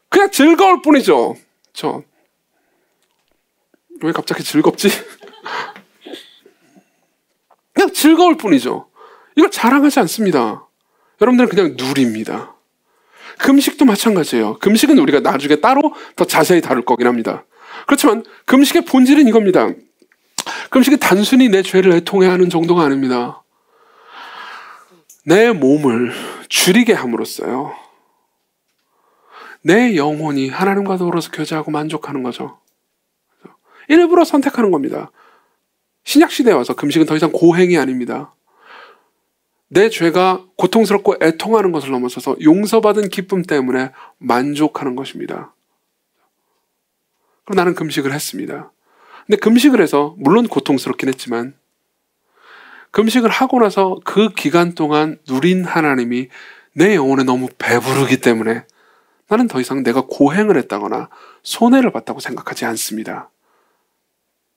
그냥 즐거울 뿐이죠. 왜 갑자기 즐겁지? 그냥 즐거울 뿐이죠. 이걸 자랑하지 않습니다. 여러분들은 그냥 누립니다. 금식도 마찬가지예요. 금식은 우리가 나중에 따로 더 자세히 다룰 거긴 합니다. 그렇지만 금식의 본질은 이겁니다. 금식은 단순히 내 죄를 애통해야 하는 정도가 아닙니다. 내 몸을 줄이게 함으로써요, 내 영혼이 하나님과 더불어서 교제하고 만족하는 거죠. 일부러 선택하는 겁니다. 신약시대에 와서 금식은 더 이상 고행이 아닙니다. 내 죄가 고통스럽고 애통하는 것을 넘어서서 용서받은 기쁨 때문에 만족하는 것입니다. 그럼 나는 금식을 했습니다. 근데 금식을 해서 물론 고통스럽긴 했지만 금식을 하고 나서 그 기간 동안 누린 하나님이 내 영혼에 너무 배부르기 때문에 나는 더 이상 내가 고행을 했다거나 손해를 봤다고 생각하지 않습니다.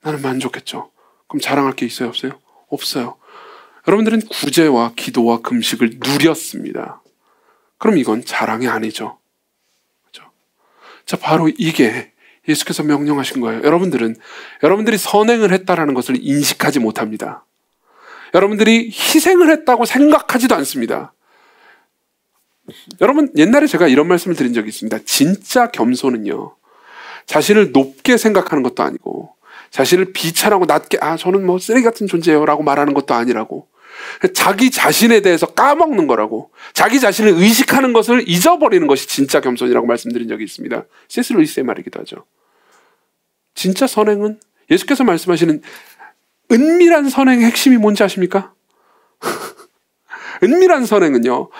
나는 만족했죠. 그럼 자랑할 게 있어요, 없어요? 없어요. 여러분들은 구제와 기도와 금식을 누렸습니다. 그럼 이건 자랑이 아니죠. 그렇죠? 자, 바로 이게 예수께서 명령하신 거예요. 여러분들이 선행을 했다라는 것을 인식하지 못합니다. 여러분들이 희생을 했다고 생각하지도 않습니다. 여러분, 옛날에 제가 이런 말씀을 드린 적이 있습니다. 진짜 겸손은요, 자신을 높게 생각하는 것도 아니고 자신을 비천하고 낮게 저는 뭐 쓰레기 같은 존재예요 라고 말하는 것도 아니라고, 자기 자신에 대해서 까먹는 거라고, 자기 자신을 의식하는 것을 잊어버리는 것이 진짜 겸손이라고 말씀드린 적이 있습니다. C.S. 루이스의 말이기도 하죠. 진짜 선행은 예수께서 말씀하시는 은밀한 선행의 핵심이 뭔지 아십니까? 은밀한 선행은요,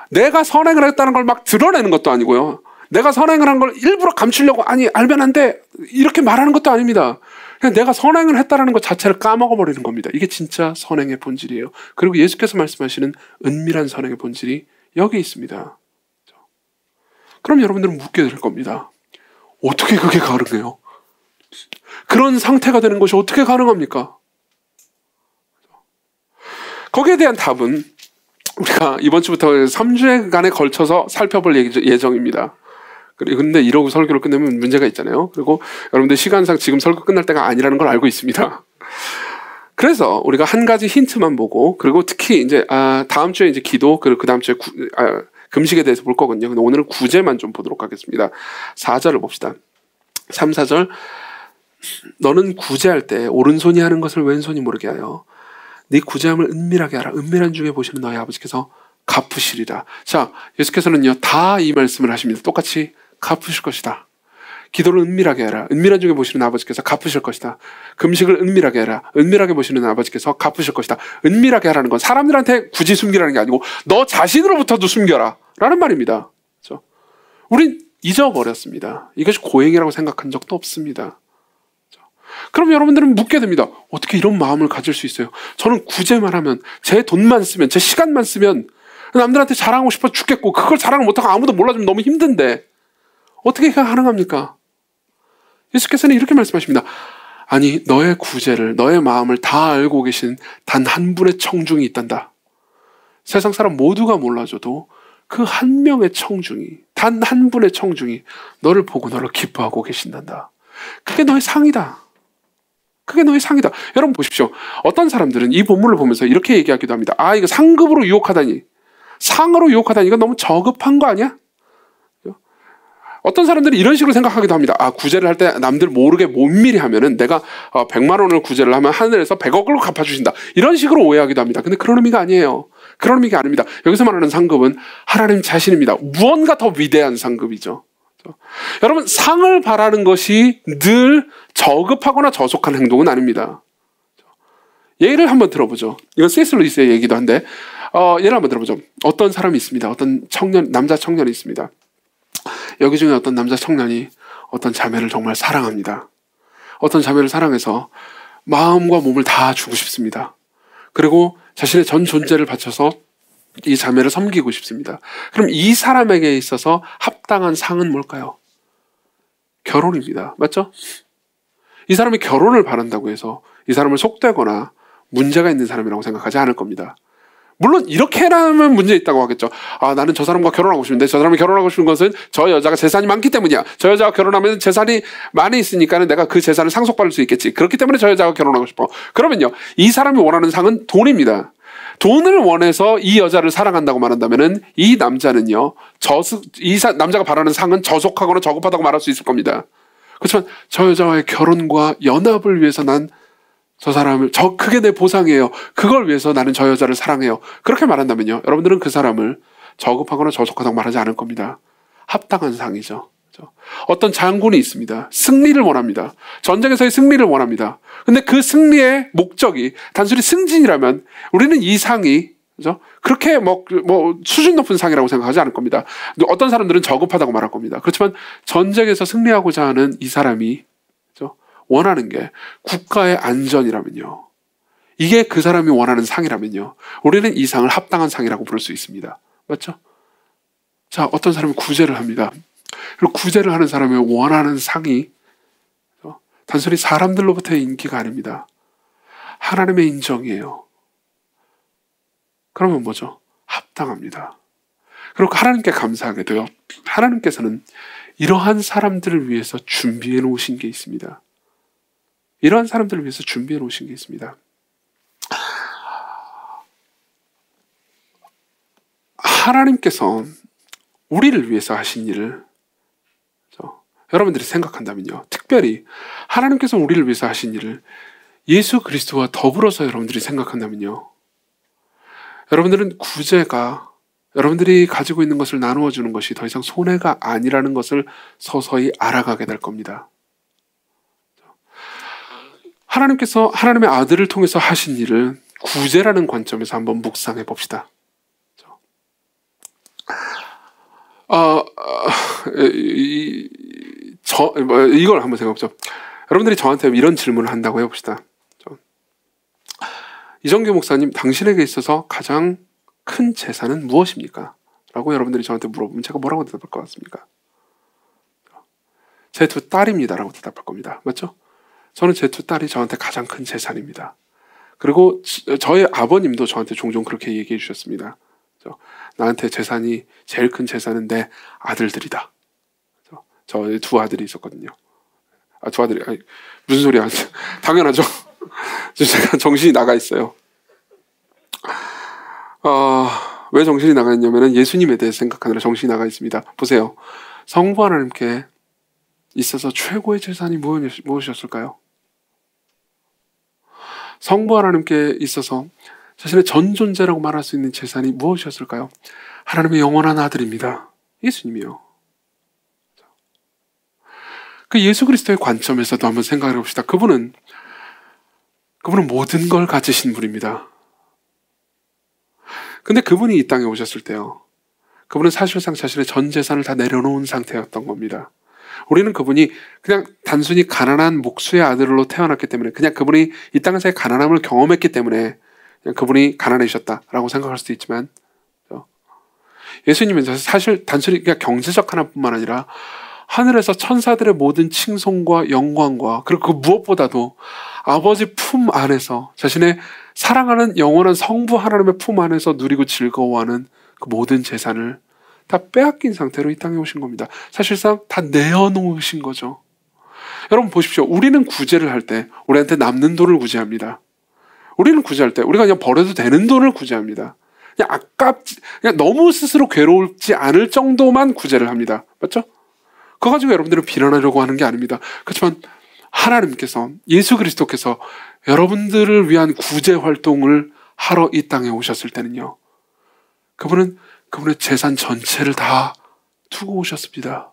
내가 선행을 했다는 걸 막 드러내는 것도 아니고요, 내가 선행을 한 걸 일부러 감추려고 알면 안 돼 이렇게 말하는 것도 아닙니다. 그냥 내가 선행을 했다는 것 자체를 까먹어버리는 겁니다. 이게 진짜 선행의 본질이에요. 그리고 예수께서 말씀하시는 은밀한 선행의 본질이 여기 있습니다. 그럼 여러분들은 묻게 될 겁니다. 어떻게 그게 가능해요? 그런 상태가 되는 것이 어떻게 가능합니까? 거기에 대한 답은 우리가 이번 주부터 3주간에 걸쳐서 살펴볼 예정입니다. 그런데 이러고 설교를 끝내면 문제가 있잖아요. 그리고 여러분들 시간상 지금 설교 끝날 때가 아니라는 걸 알고 있습니다. 그래서 우리가 한 가지 힌트만 보고, 그리고 특히 이제 다음 주에 이제 기도, 그리고 그 다음 주에 금식에 대해서 볼 거거든요. 근데 오늘은 구제만 좀 보도록 하겠습니다. 4절을 봅시다. 3, 4절. 너는 구제할 때 오른손이 하는 것을 왼손이 모르게 하여 네 구제함을 은밀하게 하라. 은밀한 중에 보시는 너희 아버지께서 갚으시리라. 자, 예수께서는요 다 이 말씀을 하십니다. 똑같이 갚으실 것이다. 기도를 은밀하게 해라. 은밀한 중에 보시는 아버지께서 갚으실 것이다. 금식을 은밀하게 해라. 은밀하게 보시는 아버지께서 갚으실 것이다. 은밀하게 하라는 건 사람들한테 굳이 숨기라는 게 아니고 너 자신으로부터도 숨겨라 라는 말입니다. 그렇죠? 우린 잊어버렸습니다. 이것이 고행이라고 생각한 적도 없습니다. 그럼 여러분들은 묻게 됩니다. 어떻게 이런 마음을 가질 수 있어요? 저는 구제만 하면, 제 돈만 쓰면, 제 시간만 쓰면 남들한테 자랑하고 싶어 죽겠고, 그걸 자랑을 못하고 아무도 몰라주면 너무 힘든데 어떻게 가능합니까? 예수께서는 이렇게 말씀하십니다. 아니, 너의 구제를, 너의 마음을 다 알고 계신 단 한 분의 청중이 있단다. 세상 사람 모두가 몰라줘도 그 한 명의 청중이, 단 한 분의 청중이 너를 보고 너를 기뻐하고 계신단다. 그게 너의 상이다. 그게 너의 상이다. 여러분 보십시오. 어떤 사람들은 이 본문을 보면서 이렇게 얘기하기도 합니다. 이거 상급으로 유혹하다니, 상으로 유혹하다니, 이건 너무 저급한 거 아니야? 어떤 사람들은 이런 식으로 생각하기도 합니다. 구제를 할 때 남들 모르게 못미리 하면은 내가 100만 원을 구제를 하면 하늘에서 100억을 갚아주신다. 이런 식으로 오해하기도 합니다. 근데 그런 의미가 아니에요. 그런 의미가 아닙니다. 여기서 말하는 상급은 하나님 자신입니다. 무언가 더 위대한 상급이죠. 여러분, 상을 바라는 것이 늘 저급하거나 저속한 행동은 아닙니다. 예를 한번 들어보죠. 이건 C.S. 루이스의 얘기도 한데 예를 한번 들어보죠. 어떤 사람이 있습니다. 어떤 남자 청년이 있습니다. 여기 중에 어떤 남자 청년이 어떤 자매를 정말 사랑합니다. 어떤 자매를 사랑해서 마음과 몸을 다 주고 싶습니다. 그리고 자신의 전 존재를 바쳐서 이 자매를 섬기고 싶습니다. 그럼 이 사람에게 있어서 합당한 상은 뭘까요? 결혼입니다. 맞죠? 이 사람이 결혼을 바란다고 해서 이 사람을 속되거나 문제가 있는 사람이라고 생각하지 않을 겁니다. 물론 이렇게라면 문제 있다고 하겠죠. 나는 저 사람과 결혼하고 싶은데 저 사람이 결혼하고 싶은 것은 저 여자가 재산이 많기 때문이야. 저 여자가 결혼하면 재산이 많이 있으니까 내가 그 재산을 상속받을 수 있겠지. 그렇기 때문에 저 여자가 결혼하고 싶어. 그러면요, 이 사람이 원하는 상은 돈입니다. 돈을 원해서 이 여자를 사랑한다고 말한다면은 이 남자는요, 남자가 바라는 상은 저속하거나 저급하다고 말할 수 있을 겁니다. 그렇지만 저 여자와의 결혼과 연합을 위해서 난 저 사람을, 그게 내 보상이에요. 그걸 위해서 나는 저 여자를 사랑해요. 그렇게 말한다면요, 여러분들은 그 사람을 저급하거나 저속하다고 말하지 않을 겁니다. 합당한 상이죠. 어떤 장군이 있습니다. 승리를 원합니다. 전쟁에서의 승리를 원합니다. 근데 그 승리의 목적이 단순히 승진이라면 우리는 이 상이 그죠? 그렇게 뭐 수준 높은 상이라고 생각하지 않을 겁니다. 어떤 사람들은 저급하다고 말할 겁니다. 그렇지만 전쟁에서 승리하고자 하는 이 사람이, 그죠? 원하는 게 국가의 안전이라면요, 이게 그 사람이 원하는 상이라면요, 우리는 이 상을 합당한 상이라고 부를 수 있습니다. 맞죠? 자, 어떤 사람이 구제를 합니다. 그리고 구제를 하는 사람이 원하는 상이, 그죠? 단순히 사람들로부터의 인기가 아닙니다. 하나님의 인정이에요. 그러면 뭐죠? 합당합니다. 그리고 하나님께 감사하게 돼요. 하나님께서는 이러한 사람들을 위해서 준비해 놓으신 게 있습니다. 이러한 사람들을 위해서 준비해 놓으신 게 있습니다. 하나님께서 우리를 위해서 하신 일을, 여러분들이 생각한다면요, 특별히 하나님께서 우리를 위해서 하신 일을 예수 그리스도와 더불어서 여러분들이 생각한다면요, 여러분들은 구제가 여러분들이 가지고 있는 것을 나누어 주는 것이 더 이상 손해가 아니라는 것을 서서히 알아가게 될 겁니다. 하나님께서 하나님의 아들을 통해서 하신 일을 구제라는 관점에서 한번 묵상해 봅시다. 이걸 한번 생각해 보죠. 여러분들이 저한테 이런 질문을 한다고 해봅시다. 이정규 목사님, 당신에게 있어서 가장 큰 재산은 무엇입니까? 라고 여러분들이 저한테 물어보면 제가 뭐라고 대답할 것 같습니까? 제 두 딸입니다 라고 대답할 겁니다. 맞죠? 저는 제 두 딸이 저한테 가장 큰 재산입니다. 그리고 저의 아버님도 저한테 종종 그렇게 얘기해 주셨습니다. 나한테 재산이, 제일 큰 재산은 내 아들들이다. 저의 두 아들이 있었거든요. 두 아들이, 무슨 소리야. 당연하죠. 제가 정신이 나가 있어요. 왜 정신이 나가 있냐면은 예수님에 대해 생각하느라 정신이 나가 있습니다. 보세요. 성부 하나님께 있어서 최고의 재산이 무엇이었을까요? 성부 하나님께 있어서 자신의 전 존재라고 말할 수 있는 재산이 무엇이었을까요? 하나님의 영원한 아들입니다. 예수님이요. 그 예수 그리스도의 관점에서도 한번 생각해 봅시다. 그분은 모든 걸 가지신 분입니다. 근데 그분이 이 땅에 오셨을 때요, 그분은 사실상 자신의 전 재산을 다 내려놓은 상태였던 겁니다. 우리는 그분이 그냥 단순히 가난한 목수의 아들로 태어났기 때문에, 그냥 그분이 이 땅에서의 가난함을 경험했기 때문에 그냥 그분이 가난해지셨다라고 생각할 수도 있지만, 예수님은 사실 단순히 그냥 경제적 하나뿐만 아니라 하늘에서 천사들의 모든 칭송과 영광과, 그리고 그 무엇보다도 아버지 품 안에서 자신의 사랑하는 영원한 성부 하나님의 품 안에서 누리고 즐거워하는 그 모든 재산을 다 빼앗긴 상태로 이 땅에 오신 겁니다. 사실상 다 내어놓으신 거죠. 여러분 보십시오. 우리는 구제를 할 때 우리한테 남는 돈을 구제합니다. 우리는 구제할 때 우리가 그냥 버려도 되는 돈을 구제합니다. 그냥 너무 스스로 괴롭지 않을 정도만 구제를 합니다. 맞죠? 그거 가지고 여러분들을 비난하려고 하는 게 아닙니다. 그렇지만 하나님께서, 예수 그리스도께서 여러분들을 위한 구제 활동을 하러 이 땅에 오셨을 때는요, 그분은 그분의 재산 전체를 다 두고 오셨습니다.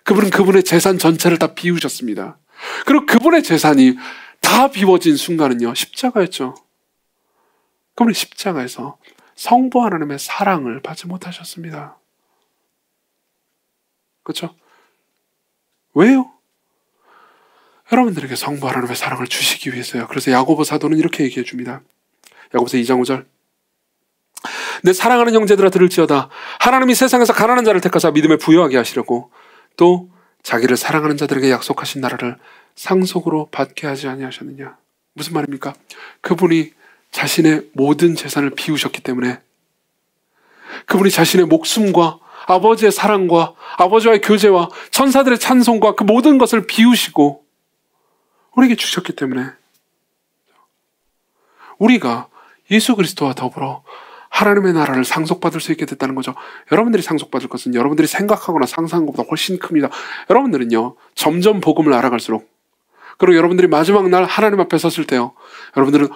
그분은 그분의 재산 전체를 다 비우셨습니다. 그리고 그분의 재산이 다 비워진 순간은요, 십자가였죠. 그분은 십자가에서 성부 하나님의 사랑을 받지 못하셨습니다. 그렇죠? 왜요? 여러분들에게 성부 하나님의 사랑을 주시기 위해서요. 그래서 야고보 사도는 이렇게 얘기해 줍니다. 야고보서 2장 5절. 내 사랑하는 형제들아 들을지어다. 하나님이 세상에서 가난한 자를 택하사 믿음에 부여하게 하시려고 또 자기를 사랑하는 자들에게 약속하신 나라를 상속으로 받게 하지 아니하셨느냐. 무슨 말입니까? 그분이 자신의 모든 재산을 비우셨기 때문에, 그분이 자신의 목숨과 아버지의 사랑과 아버지와의 교제와 천사들의 찬송과 그 모든 것을 비우시고 우리에게 주셨기 때문에, 우리가 예수 그리스도와 더불어 하나님의 나라를 상속받을 수 있게 됐다는 거죠. 여러분들이 상속받을 것은 여러분들이 생각하거나 상상한 것보다 훨씬 큽니다. 여러분들은요, 점점 복음을 알아갈수록, 그리고 여러분들이 마지막 날 하나님 앞에 섰을 때요, 여러분들은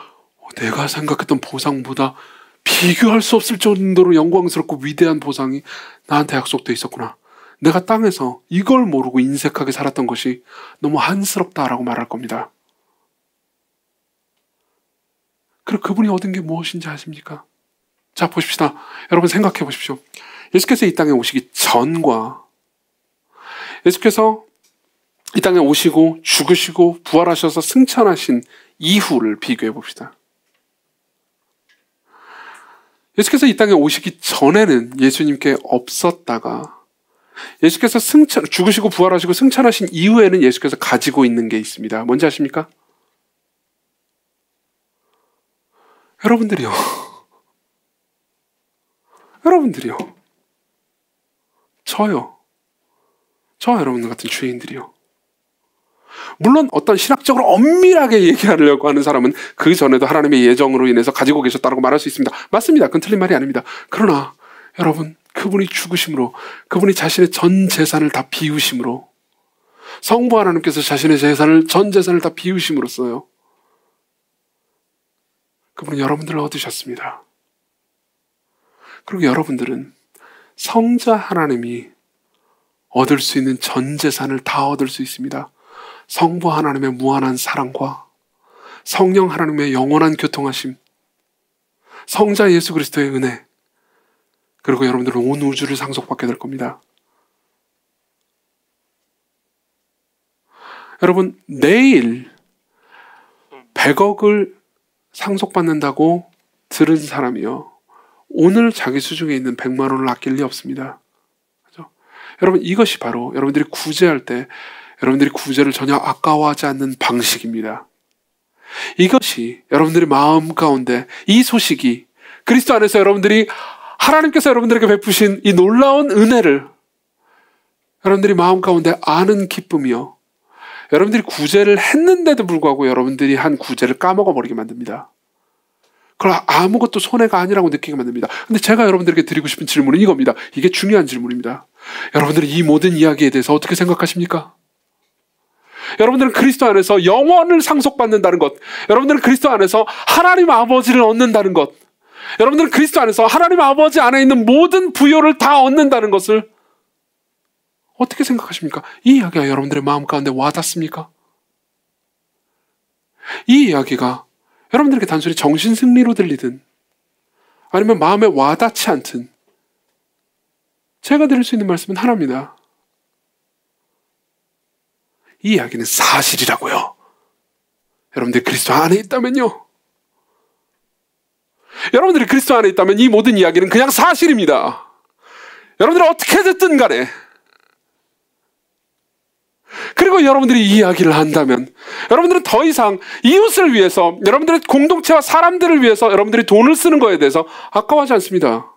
내가 생각했던 보상보다 비교할 수 없을 정도로 영광스럽고 위대한 보상이 나한테 약속되어 있었구나. 내가 땅에서 이걸 모르고 인색하게 살았던 것이 너무 한스럽다라고 말할 겁니다. 그리고 그분이 얻은 게 무엇인지 아십니까? 자, 보십시다. 여러분 생각해 보십시오. 예수께서 이 땅에 오시기 전과 예수께서 이 땅에 오시고 죽으시고 부활하셔서 승천하신 이후를 비교해 봅시다. 예수께서 이 땅에 오시기 전에는 예수님께 없었다가 예수께서 죽으시고 부활하시고 승천하신 이후에는 예수께서 가지고 있는 게 있습니다. 뭔지 아십니까? 여러분들이요. 여러분들이요. 저요. 저와 여러분들 같은 죄인들이요. 물론 어떤 신학적으로 엄밀하게 얘기하려고 하는 사람은 그 전에도 하나님의 예정으로 인해서 가지고 계셨다고 말할 수 있습니다. 맞습니다. 그건 틀린 말이 아닙니다. 그러나 여러분, 그분이 죽으심으로, 그분이 자신의 전 재산을 다 비우심으로, 성부 하나님께서 자신의 전 재산을 다 비우심으로써요, 그분은 여러분들을 얻으셨습니다. 그리고 여러분들은 성자 하나님이 얻을 수 있는 전 재산을 다 얻을 수 있습니다. 성부 하나님의 무한한 사랑과 성령 하나님의 영원한 교통하심, 성자 예수 그리스도의 은혜, 그리고 여러분들은 온 우주를 상속받게 될 겁니다. 여러분, 내일 100억을 상속받는다고 들은 사람이요, 오늘 자기 수중에 있는 100만 원을 아낄 리 없습니다. 그렇죠? 여러분, 이것이 바로 여러분들이 구제할 때 여러분들이 구제를 전혀 아까워하지 않는 방식입니다. 이것이 여러분들의 마음 가운데, 이 소식이 그리스도 안에서 여러분들이 하나님께서 여러분들에게 베푸신 이 놀라운 은혜를 여러분들이 마음 가운데 아는 기쁨이요, 여러분들이 구제를 했는데도 불구하고 여러분들이 한 구제를 까먹어버리게 만듭니다. 그걸 아무것도 손해가 아니라고 느끼게 만듭니다. 근데 제가 여러분들에게 드리고 싶은 질문은 이겁니다. 이게 중요한 질문입니다. 여러분들이 이 모든 이야기에 대해서 어떻게 생각하십니까? 여러분들은 그리스도 안에서 영원을 상속받는다는 것, 여러분들은 그리스도 안에서 하나님 아버지를 얻는다는 것, 여러분들은 그리스도 안에서 하나님 아버지 안에 있는 모든 부요를 다 얻는다는 것을 어떻게 생각하십니까? 이 이야기가 여러분들의 마음 가운데 와닿습니까? 이 이야기가 여러분들에게 단순히 정신승리로 들리든 아니면 마음에 와닿지 않든 제가 드릴 수 있는 말씀은 하나입니다. 이 이야기는 사실이라고요. 여러분들이 그리스도 안에 있다면요, 여러분들이 그리스도 안에 있다면 이 모든 이야기는 그냥 사실입니다. 여러분들이 어떻게 됐든 간에, 그리고 여러분들이 이 이야기를 한다면 여러분들은 더 이상 이웃을 위해서, 여러분들의 공동체와 사람들을 위해서 여러분들이 돈을 쓰는 거에 대해서 아까워하지 않습니다.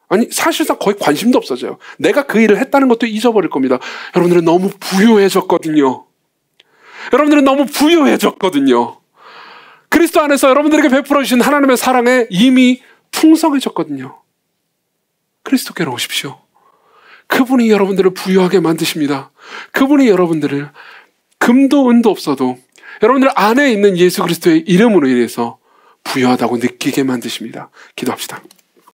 아니, 사실상 거의 관심도 없어져요. 내가 그 일을 했다는 것도 잊어버릴 겁니다. 여러분들은 너무 부유해졌거든요. 여러분들은 너무 부유해졌거든요. 그리스도 안에서 여러분들에게 베풀어 주신 하나님의 사랑에 이미 풍성해졌거든요. 그리스도께로 오십시오. 그분이 여러분들을 부유하게 만드십니다. 그분이 여러분들을 금도 은도 없어도 여러분들 안에 있는 예수 그리스도의 이름으로 인해서 부유하다고 느끼게 만드십니다. 기도합시다.